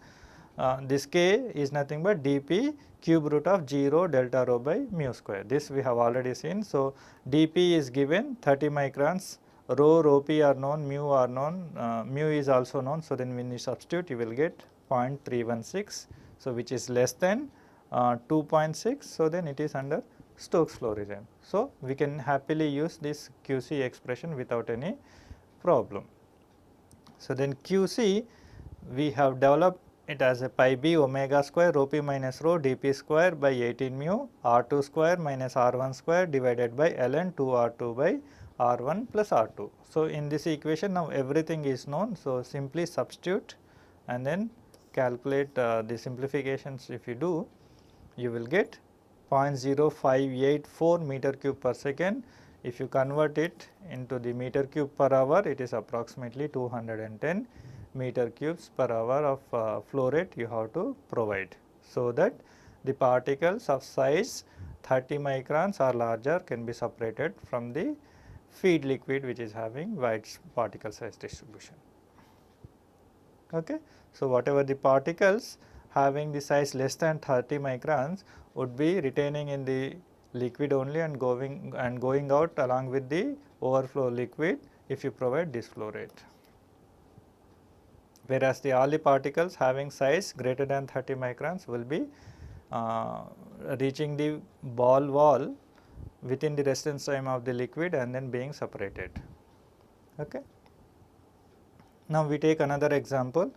S1: this K is nothing but dp cube root of 0 delta rho by mu square. This we have already seen. So, dp is given 30 microns, rho p are known, mu are known, mu is also known. So, then when you substitute you will get 0.316. So, which is less than 2.6. So, then it is under Stokes flow regime. So, we can happily use this QC expression without any problem. So, then QC we have developed it as a pi b omega square rho p minus rho dp square by 18 mu r2 square minus r1 square divided by ln 2 r2 by r1 plus r2. So, in this equation now everything is known. So, simply substitute and then calculate the simplifications. If you do, you will get 0.0584 meter cube per second. If you convert it into the meter cube per hour, it is approximately 210 meter cubes per hour of flow rate you have to provide, so that the particles of size 30 microns or larger can be separated from the feed liquid which is having wide particle size distribution. Okay. So, whatever the particles having the size less than 30 microns would be retaining in the liquid only and going out along with the overflow liquid if you provide this flow rate. Whereas, all the particles having size greater than 30 microns will be reaching the ball wall within the residence time of the liquid and then being separated. Okay. Now, we take another example.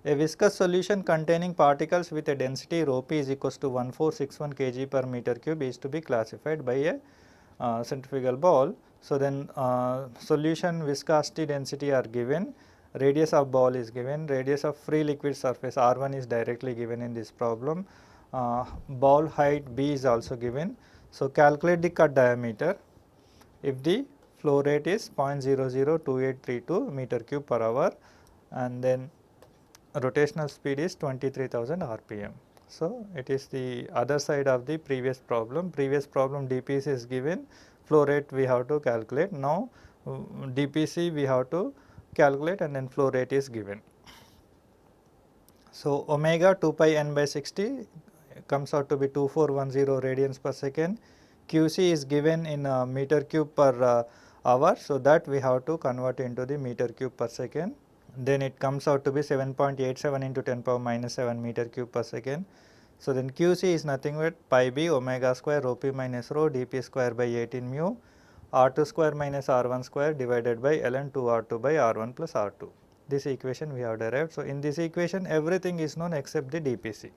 S1: A viscous solution containing particles with a density rho p is equals to 1461 kg per meter cube is to be classified by a centrifugal ball. So, then solution viscosity density are given, radius of ball is given, radius of free liquid surface R1 is directly given in this problem, ball height B is also given. So, calculate the cut diameter if the flow rate is 0.002832 meter cube per hour and then rotational speed is 23,000 rpm. So, it is the other side of the previous problem. Previous problem dPc is given, flow rate we have to calculate. Now, dPc we have to calculate and then flow rate is given. So, omega 2 pi n by 60 comes out to be 2410 radians per second. QC is given in meter cube per hour. So, that we have to convert into the meter cube per second. Then it comes out to be 7.87 into 10 power minus 7 meter cube per second. So, then QC is nothing but pi b omega square rho p minus rho dp square by 18 mu r2 square minus r1 square divided by ln 2 r2 by r1 plus r2. This equation we have derived. So, in this equation everything is known except the dPc.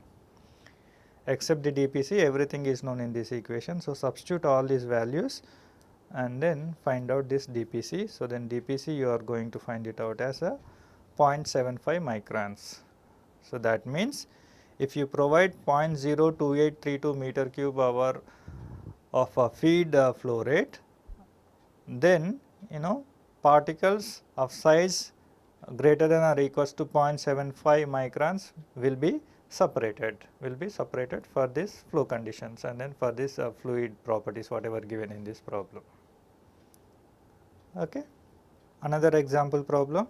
S1: Except the dPc, everything is known in this equation. So, substitute all these values and then find out this dPc. So, then dPc you are going to find it out as a 0.75 microns. So, that means if you provide 0.02832 meter cube hour of a feed flow rate, then particles of size greater than or equals to 0.75 microns will be separated for this flow conditions and then for this fluid properties whatever given in this problem. Okay. Another example problem.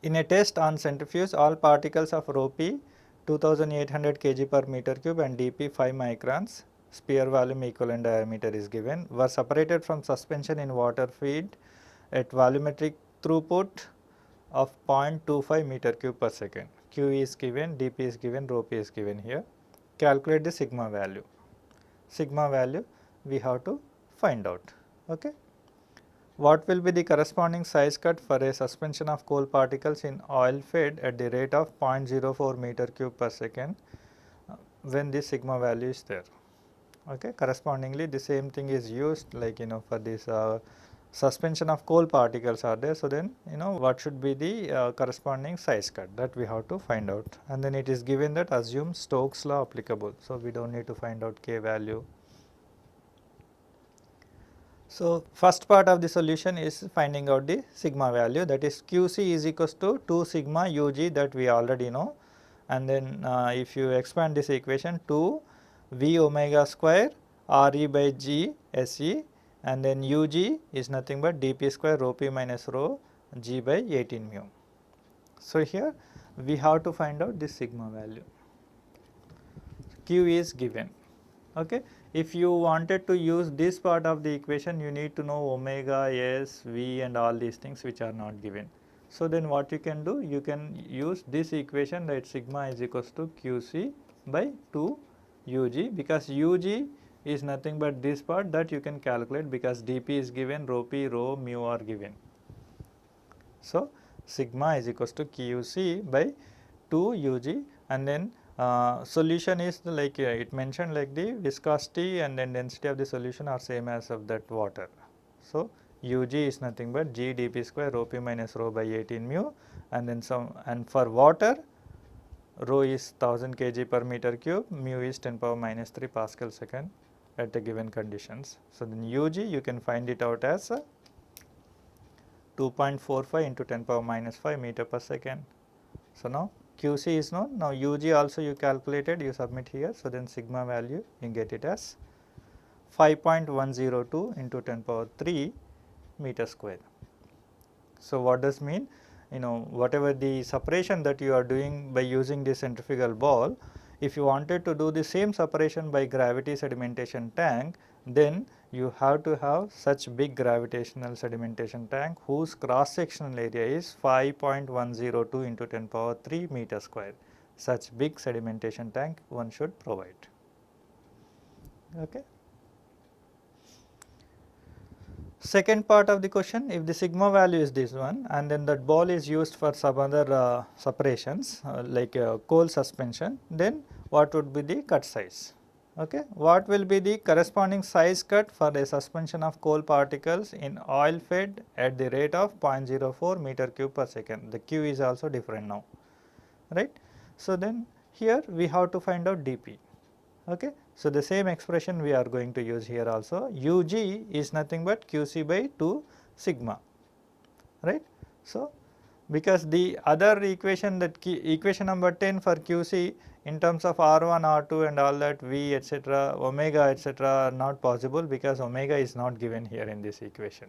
S1: In a test on centrifuge, all particles of rho p 2800 kg per meter cube and dp 5 microns, sphere volume equivalent diameter is given, were separated from suspension in water feed at volumetric throughput of 0.25 meter cube per second. Q is given, dp is given, rho p is given here. Calculate the sigma value. Sigma value we have to find out. Okay. What will be the corresponding size cut for a suspension of coal particles in oil fed at the rate of 0.04 meter cube per second when the sigma value is there. Okay. Correspondingly, the same thing is used like for this suspension of coal particles are there. So, then what should be the corresponding size cut, that we have to find out, and then it is given that assume Stokes law applicable. So, we do not need to find out K value. So, first part of the solution is finding out the sigma value, that is QC is equals to 2 sigma UG, that we already know, and then if you expand this equation 2 V omega square RE by G SE, and then UG is nothing but dP square rho p minus rho G by 18 mu. So, here we have to find out this sigma value. Q is given. Okay. If you wanted to use this part of the equation, you need to know omega, S, V and all these things which are not given. So, then what you can do? You can use this equation, that sigma is equals to QC by 2 UG, because UG is nothing but this part that you can calculate, because dP is given, rho p, rho, mu are given. So, sigma is equals to QC by 2 UG, and then solution is like it mentioned like the viscosity and then density of the solution are same as of that water. So, UG is nothing but G dP square rho p minus rho by 18 mu, and then and for water rho is 1000 kg per meter cube, mu is 10 power minus 3 Pascal second at the given conditions. So, then UG you can find it out as 2.45 into 10 power minus 5 meter per second. So, now QC is known. Now, UG also you calculated, you submit here. So, then sigma value you get it as 5.102 into 10 power 3 meter square. So, what does mean? Whatever the separation that you are doing by using the centrifugal ball, if you wanted to do the same separation by gravity sedimentation tank, then you have to have such big gravitational sedimentation tank whose cross sectional area is 5.102 into 10 power 3 meter square. Such big sedimentation tank one should provide. Okay. Second part of the question, if the sigma value is this one and then that ball is used for some other separations like coal suspension, then what would be the cut size? Okay. What will be the corresponding size cut for a suspension of coal particles in oil fed at the rate of 0.04 meter cube per second? The Q is also different now, right. So, then here we have to find out dP. Okay. So, the same expression we are going to use here also. Ug is nothing but Qc by 2 sigma, right. So, because the other equation, that equation number 10 for Qc in terms of R1, R2 and all that V etc., omega etc. are not possible, because omega is not given here in this equation.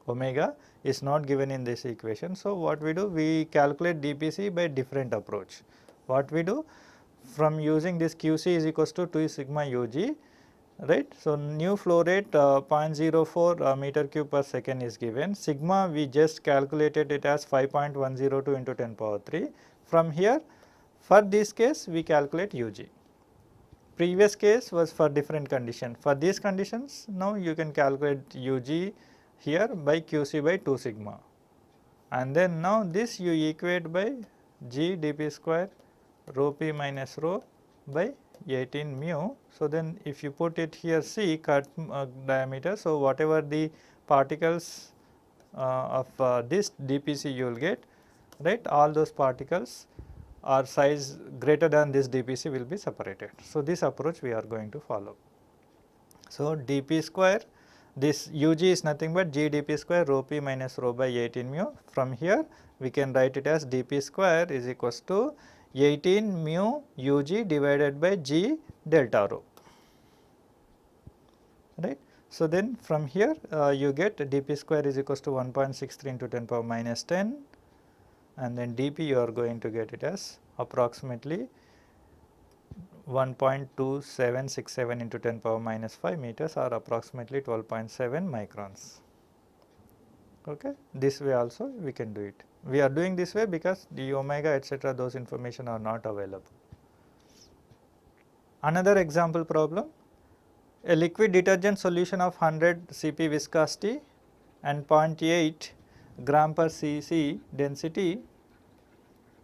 S1: Omega is not given in this equation. So, what we do? We calculate dPc by different approach. What we do? From using this Qc is equals to 2 sigma Ug, right. So, new flow rate 0.04 meter cube per second is given. Sigma we just calculated it as 5.102 into 10 power 3. From here, for this case we calculate Ug. Previous case was for different condition. For these conditions, now you can calculate Ug here by Qc by 2 sigma, and then now this you equate by G dP square rho p minus rho by 18 mu. So, then if you put it here C cut diameter. So, whatever the particles of this dPc you will get, right, all those particles are size greater than this dPc will be separated. So, this approach we are going to follow. So, dP square, this Ug is nothing but G dP square rho p minus rho by 18 mu. From here we can write it as dP square is equals to 18 mu Ug divided by G delta rho, right. So, then from here you get dP square is equals to 1.63 into 10 power minus 10, and then dP you are going to get it as approximately 1.2767 into 10 power minus 5 meters, or approximately 12.7 microns. Okay. This way also we can do it. We are doing this way because the omega etc. those information are not available. Another example problem, a liquid detergent solution of 100 Cp viscosity and 0.8 gram per cc density,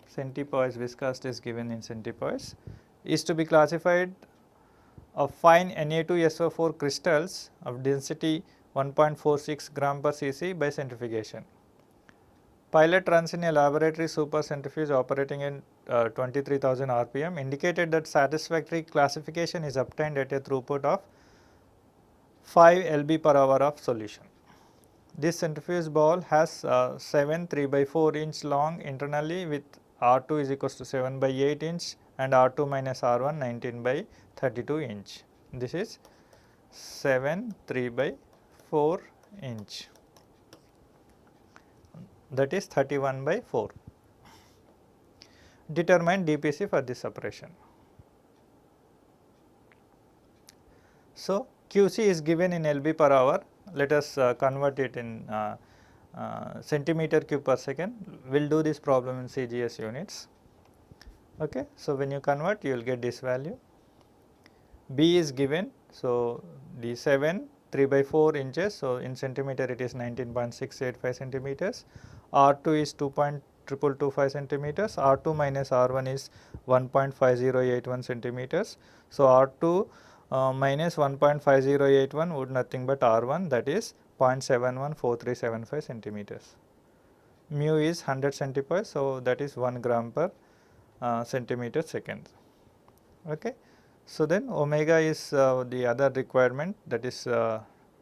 S1: centipoise, viscosity is given in centipoise, is to be classified of fine Na2SO4 crystals of density 1.46 gram per cc by centrifugation. Pilot runs in a laboratory super centrifuge operating in 23,000 rpm indicated that satisfactory classification is obtained at a throughput of 5 lb per hour of solution. This centrifuge ball has 7 3/4 inch long internally with R2 is equals to 7 by 8 inch and R2 minus R1 19 by 32 inch. This is 7 3/4 inch, that is 31 by 4. Determine dPc for this separation. So, Qc is given in lb per hour. Let us convert it in centimeter cube per second. We will do this problem in CGS units. Okay. So, when you convert you will get this value. B is given. So, the 7 3/4 inches. So, in centimeter it is 19.685 centimeters. R2 is 2.2225 centimeters. R2 minus R1 is 1.5081 centimeters. So, R2 minus 1.5081 would nothing but R1, that is 0.714375 centimeters. Mu is 100 centipoise. So, that is 1 gram per centimeter second. Okay. So, then omega is the other requirement, that is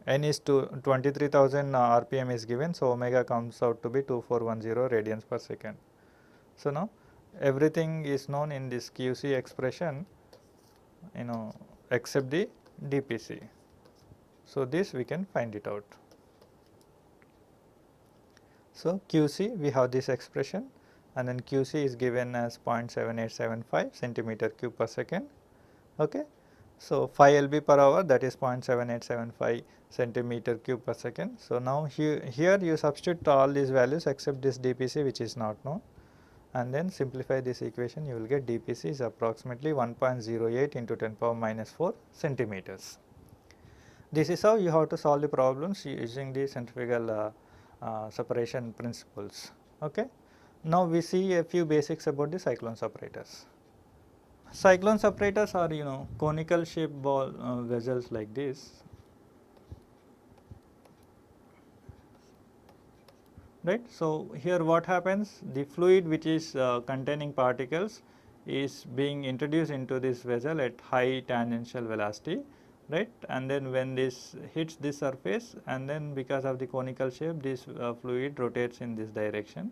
S1: n is to 23,000 rpm is given. So, omega comes out to be 2410 radians per second. So, now everything is known in this QC expression, except the dPc. So, this we can find it out. So, QC we have this expression, and then QC is given as 0.7875 centimeter cube per second. Okay. So, 5 lb per hour, that is 0.7875 centimeter cube per second. So, now here you substitute all these values except this dPc which is not known, and then simplify this equation, you will get dPc is approximately 1.08 into 10 power minus 4 centimeters. This is how you have to solve the problems using the centrifugal separation principles. Okay. Now we see a few basics about the cyclone separators. Cyclone separators are conical shaped ball vessels like this, right. So here what happens, the fluid which is containing particles is being introduced into this vessel at high tangential velocity, right, and then when this hits this surface, and then because of the conical shape this fluid rotates in this direction,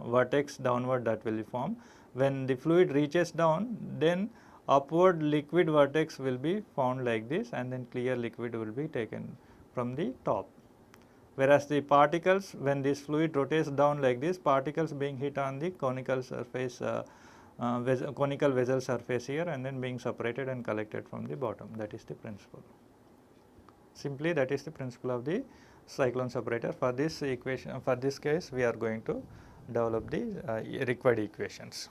S1: vortex downward that will be formed. When the fluid reaches down, then upward liquid vortex will be found like this, and then clear liquid will be taken from the top. Whereas the particles, when this fluid rotates down like this, particles being hit on the conical surface, conical vessel surface here, and then being separated and collected from the bottom. That is the principle. Simply that is the principle of the cyclone separator. For this equation, for this case we are going to develop the required equations.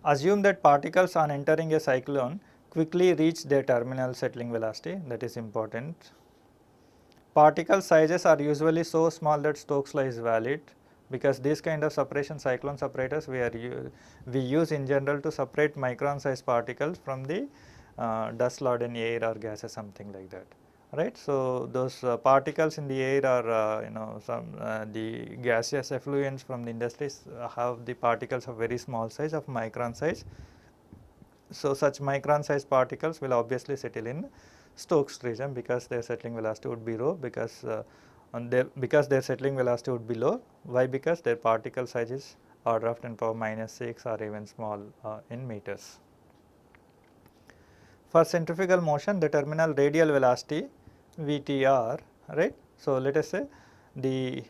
S1: Assume that particles on entering a cyclone quickly reach their terminal settling velocity, that is important. Particle sizes are usually so small that Stokes law is valid, because these kind of separation cyclone separators we use in general to separate micron size particles from the dust laden air or gases, something like that, right. So, those particles in the air are the gaseous effluents from the industries have the particles of very small size of micron size. So, such micron size particles will obviously settle in Stokes region, because their settling velocity would be rho, because their settling velocity would be low. Why? Because their particle size is order of 10 power minus 6 or even small in meters. For centrifugal motion, the terminal radial velocity VTR, right. So, let us say the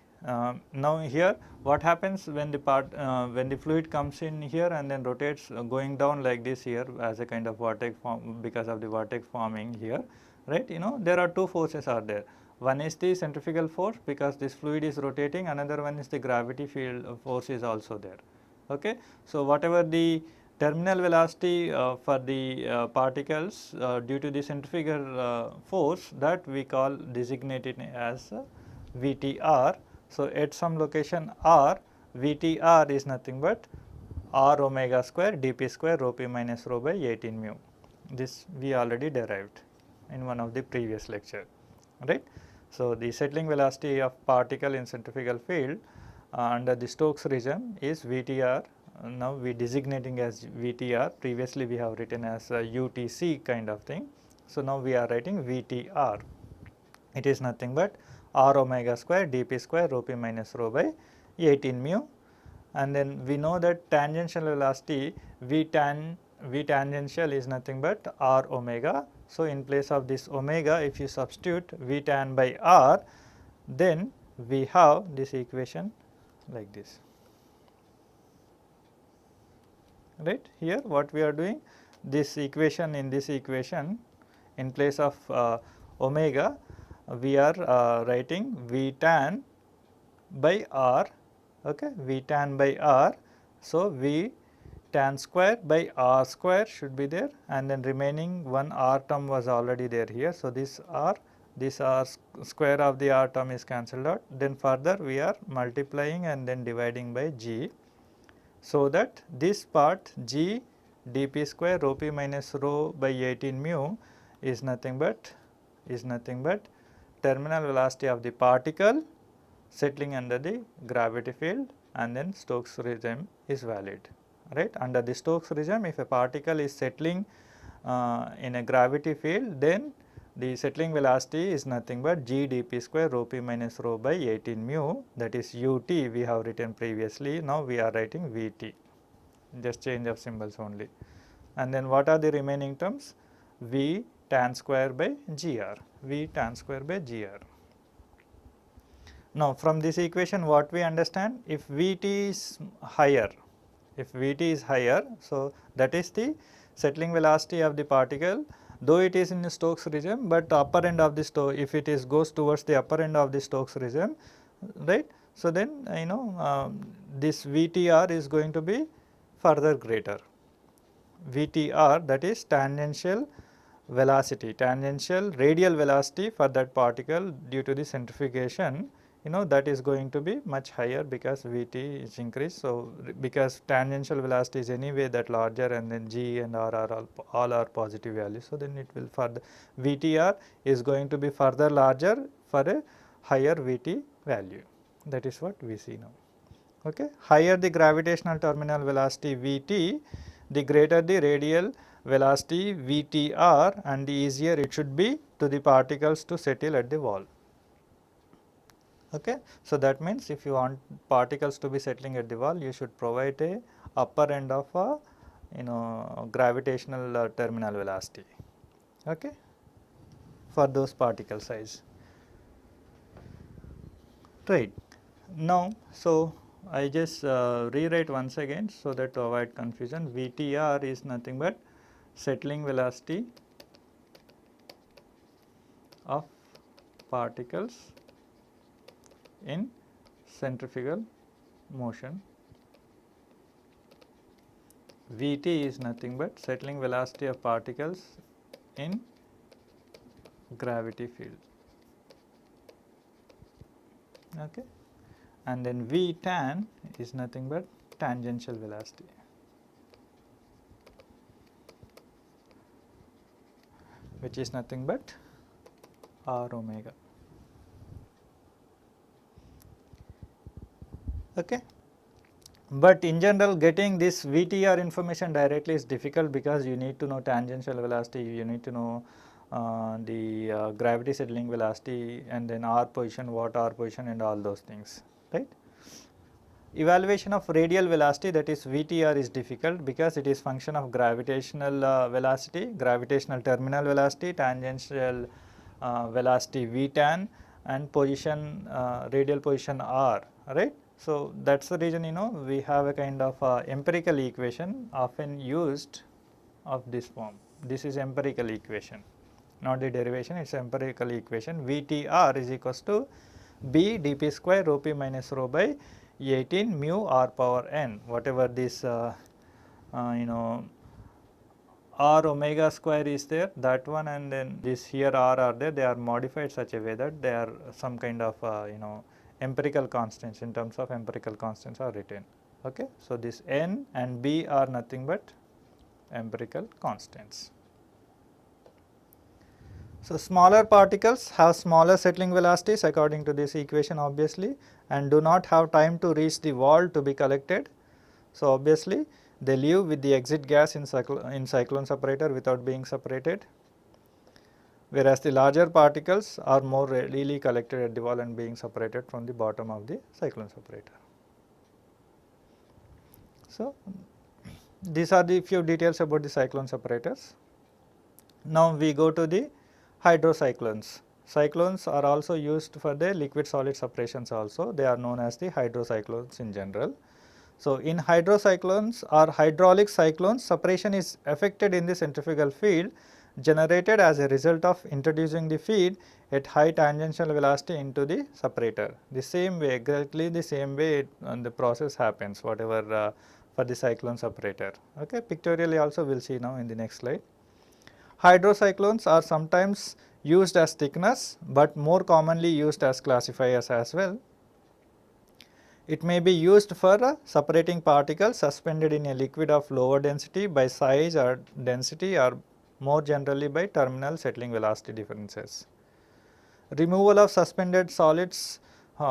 S1: now here what happens when the fluid comes in here and then rotates going down like this here as a kind of vortex form, because of the vortex forming here, right. There are two forces are there. One is the centrifugal force, because this fluid is rotating, another one is the gravity field force is also there. Okay. So, whatever the terminal velocity for the particles due to the centrifugal force, that we call designated as VTR. So, at some location R, VTR is nothing but R omega square dp square rho p minus rho by 18 mu. This we already derived in one of the previous lecture, right. So, the settling velocity of particle in centrifugal field under the Stokes regime is VTR. Now, we designating as VTR, previously we have written as UTC kind of thing. So, now we are writing VTR. It is nothing but R omega square dp square rho p minus rho by 18 mu, and then we know that tangential velocity V tangential is nothing but R omega. So, in place of this omega, if you substitute V tan by R, then we have this equation like this, right. Here what we are doing, this equation, in this equation in place of omega we are writing V tan by R, okay, V tan by R. So, V tan square by R square should be there, and then remaining one R term was already there here. So, this R square of the R term is cancelled out, then further we are multiplying and then dividing by G. So, that this part G dp square rho p minus rho by 18 mu is nothing but terminal velocity of the particle settling under the gravity field, and then Stokes regime is valid, right. Under the Stokes regime, if a particle is settling in a gravity field, then the settling velocity is nothing but G dp square rho p minus rho by 18 mu, that is UT we have written previously. Now, we are writing VT, just change of symbols only, and then what are the remaining terms? V tan square by GR, V tan square by GR. Now, from this equation what we understand, if Vt is higher, so that is the settling velocity of the particle, though it is in the Stokes regime, but upper end of the if it is goes towards the upper end of the Stokes regime, right. So, then this VTR is going to be further greater, VTR, that is tangential velocity, tangential radial velocity for that particle due to the centrifugation, you know, that is going to be much higher because Vt is increased. So, because tangential velocity is anyway that larger, and then G and R are all are positive values. So, then it will further Vtr is going to be further larger for a higher Vt value. That is what we see now. Okay. Higher the gravitational terminal velocity Vt, the greater the radial velocity Vtr, and the easier it should be to the particles to settle at the wall. Okay. So, that means if you want particles to be settling at the wall, you should provide a upper end of a, you know, gravitational terminal velocity, okay, for those particle size. Right. Now, so I just rewrite once again so that to avoid confusion, Vtr is nothing but settling velocity of particles in centrifugal motion. Vt is nothing but settling velocity of particles in gravity field. Okay. And then V tan is nothing but tangential velocity. Which is nothing but R omega. Okay. But in general, getting this Vtr information directly is difficult because you need to know tangential velocity, you need to know the gravity settling velocity, and then R position, what R position, and all those things, right. Evaluation of radial velocity, that is Vtr, is difficult because it is function of gravitational velocity, gravitational terminal velocity, tangential velocity V tan, and position, radial position R, right. So, that is the reason, you know, we have a kind of empirical equation often used of this form. This is empirical equation, not the derivation, it is empirical equation. Vtr is equals to B dp square rho p minus rho by 18 mu r power n, whatever this you know, r omega square is there, that one, and then this here r are there, they are modified such a way that they are some kind of you know, empirical constants, in terms of empirical constants are written. Okay. So, this n and b are nothing but empirical constants. So, smaller particles have smaller settling velocities according to this equation obviously, and do not have time to reach the wall to be collected. So, obviously they leave with the exit gas in cyclone separator without being separated, whereas the larger particles are more readily collected at the wall and being separated from the bottom of the cyclone separator. So, these are the few details about the cyclone separators. Now, we go to the hydrocyclones. Cyclones are also used for the liquid solid separations also, they are known as the hydrocyclones in general. So, in hydrocyclones or hydraulic cyclones, separation is effected in the centrifugal field generated as a result of introducing the feed at high tangential velocity into the separator. The same way, exactly the same way the process happens, whatever for the cyclone separator. Okay. Pictorially also we will see now in the next slide. Hydrocyclones are sometimes used as thickeners, but more commonly used as classifiers as well. It may be used for separating particles suspended in a liquid of lower density by size or density, or more generally by terminal settling velocity differences. Removal of suspended solids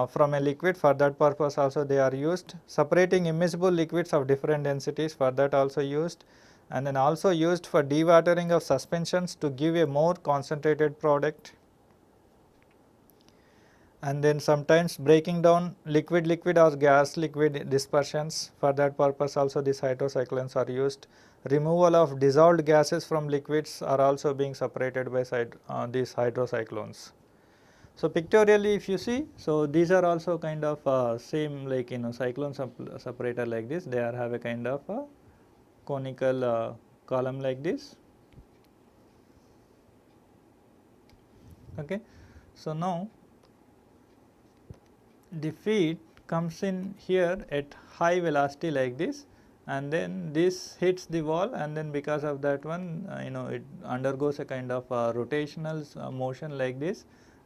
S1: from a liquid, for that purpose also they are used. Separating immiscible liquids of different densities, for that also used, and then also used for dewatering of suspensions to give a more concentrated product. And then sometimes breaking down liquid or gas liquid dispersions, for that purpose also these hydrocyclones are used. Removal of dissolved gases from liquids are also being separated by these hydrocyclones. So, pictorially if you see, so these are also kind of same like, you know, cyclone separator like this, they are have a kind of a conical column like this. Okay. So, now the feed comes in here at high velocity like this, and then this hits the wall, and then because of that one it undergoes a kind of rotational motion like this,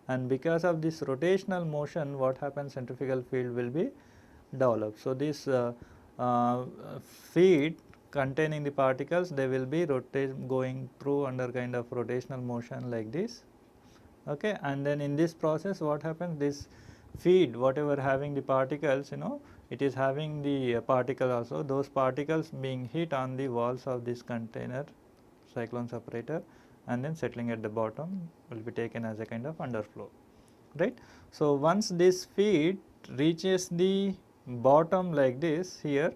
S1: and because of this rotational motion what happens, centrifugal field will be developed. So, this feed containing the particles, they will be going through under kind of rotational motion like this, okay. And then in this process what happens, this feed whatever having the particles, it is having the particle also, those particles being hit on the walls of this container cyclone separator, and then settling at the bottom will be taken as a kind of underflow, right. So, once this feed reaches the bottom like this here,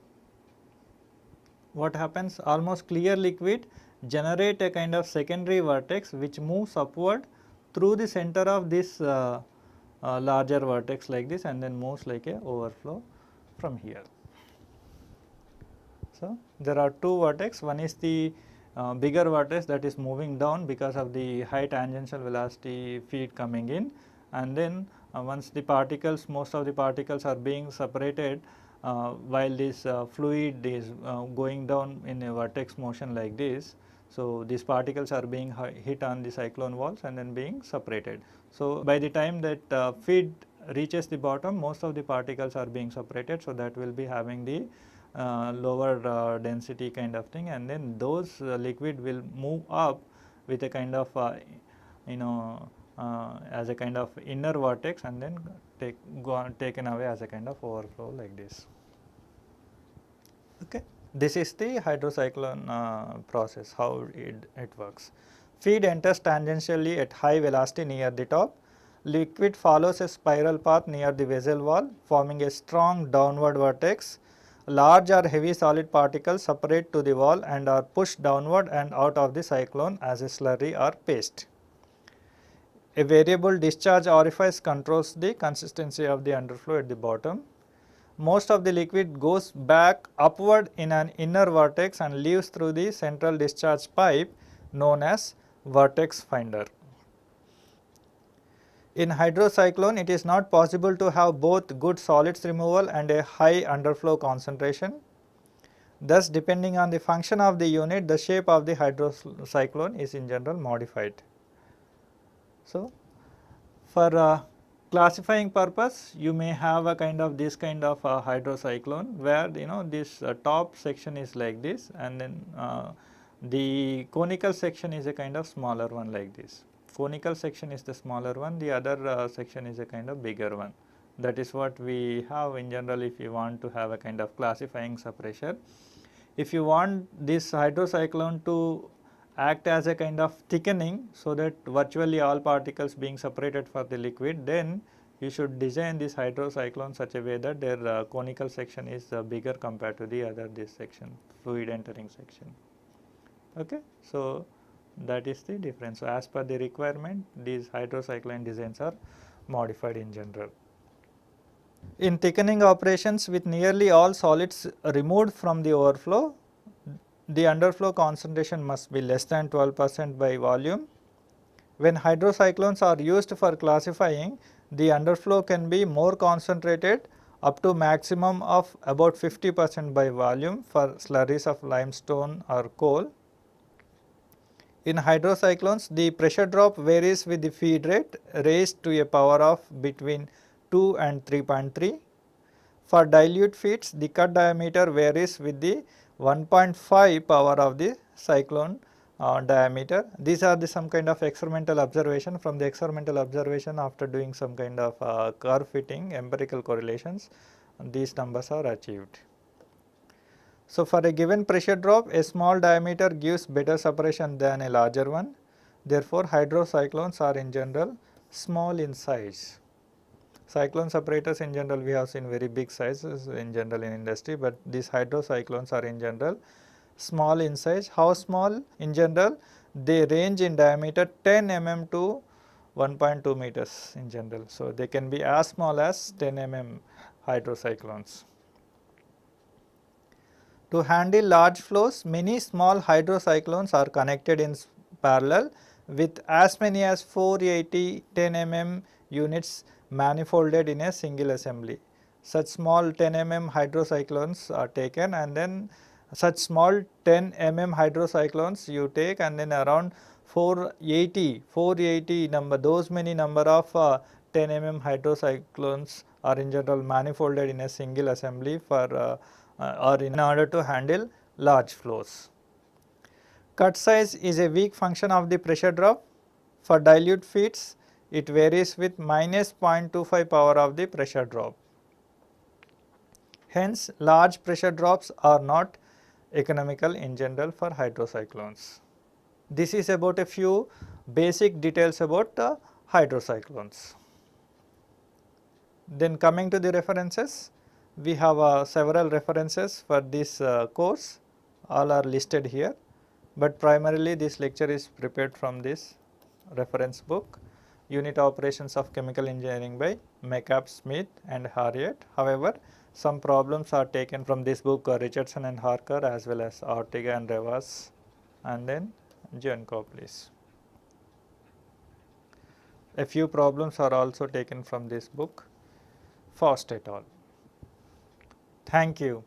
S1: what happens, almost clear liquid generate a kind of secondary vortex which moves upward through the center of this larger vortex like this, and then moves like a overflow from here. So, there are two vortex, one is the bigger vortex that is moving down because of the high tangential velocity feed coming in, and then once the particles, most of the particles are being separated while this fluid is going down in a vortex motion like this. So, these particles are being hit on the cyclone walls and then being separated. So, by the time that feed reaches the bottom, most of the particles are being separated. So, that will be having the lower density kind of thing, and then those liquid will move up with a kind of as a kind of inner vortex, and then taken away as a kind of overflow like this. Okay. This is the hydrocyclone process, how it works. Feed enters tangentially at high velocity near the top. Liquid follows a spiral path near the vessel wall, forming a strong downward vortex. Large or heavy solid particles separate to the wall and are pushed downward and out of the cyclone as a slurry or paste. A variable discharge orifice controls the consistency of the underflow at the bottom. Most of the liquid goes back upward in an inner vortex and leaves through the central discharge pipe known as vortex finder. In hydrocyclone, it is not possible to have both good solids removal and a high underflow concentration. Thus, depending on the function of the unit, the shape of the hydrocyclone is in general modified. So, for classifying purpose, you may have a kind of this kind of hydrocyclone where this top section is like this, and then the conical section is a kind of smaller one like this. Conical section is the smaller one, the other section is a kind of bigger one. That is what we have in general if you want to have a kind of classifying separation. If you want this hydrocyclone to act as a kind of thickening, so that virtually all particles being separated for the liquid, then you should design this hydrocyclone such a way that their conical section is bigger compared to the other this section, fluid entering section. Okay. So, that is the difference. So, as per the requirement, these hydrocyclone designs are modified in general. In thickening operations with nearly all solids removed from the overflow, the underflow concentration must be less than 12% by volume. When hydrocyclones are used for classifying, the underflow can be more concentrated, up to maximum of about 50% by volume for slurries of limestone or coal. In hydrocyclones, the pressure drop varies with the feed rate raised to a power of between 2 and 3.3. For dilute feeds, the cut diameter varies with the 1.5 power of the cyclone diameter. These are some kind of experimental observation. From the experimental observation, after doing some kind of curve fitting empirical correlations, these numbers are achieved. So, for a given pressure drop, a small diameter gives better separation than a larger one. Therefore, hydrocyclones are in general small in size. Cyclone separators in general we have seen very big sizes in general in industry, but these hydrocyclones are in general small in size. How small? In general, they range in diameter 10 mm to 1.2 meters in general. So, they can be as small as 10 mm hydrocyclones. To handle large flows, many small hydrocyclones are connected in parallel with as many as 480 10 mm units manifolded in a single assembly. Such small 10 mm hydrocyclones are taken, and then such small 10 mm hydrocyclones you take, and then around 480 number, those many number of 10 mm hydrocyclones are in general manifolded in a single assembly for or in order to handle large flows. Cut size is a weak function of the pressure drop. For dilute feeds, it varies with minus 0.25 power of the pressure drop. Hence, large pressure drops are not economical in general for hydrocyclones. This is about a few basic details about hydrocyclones. Then coming to the references, we have several references for this course, all are listed here, but primarily this lecture is prepared from this reference book, Unit Operations of Chemical Engineering by McCabe, Smith and Harriet. However, some problems are taken from this book, Richardson and Harker, as well as Ortega and Revas, and then Giancopoulos. A few problems are also taken from this book, Faust et al. Thank you.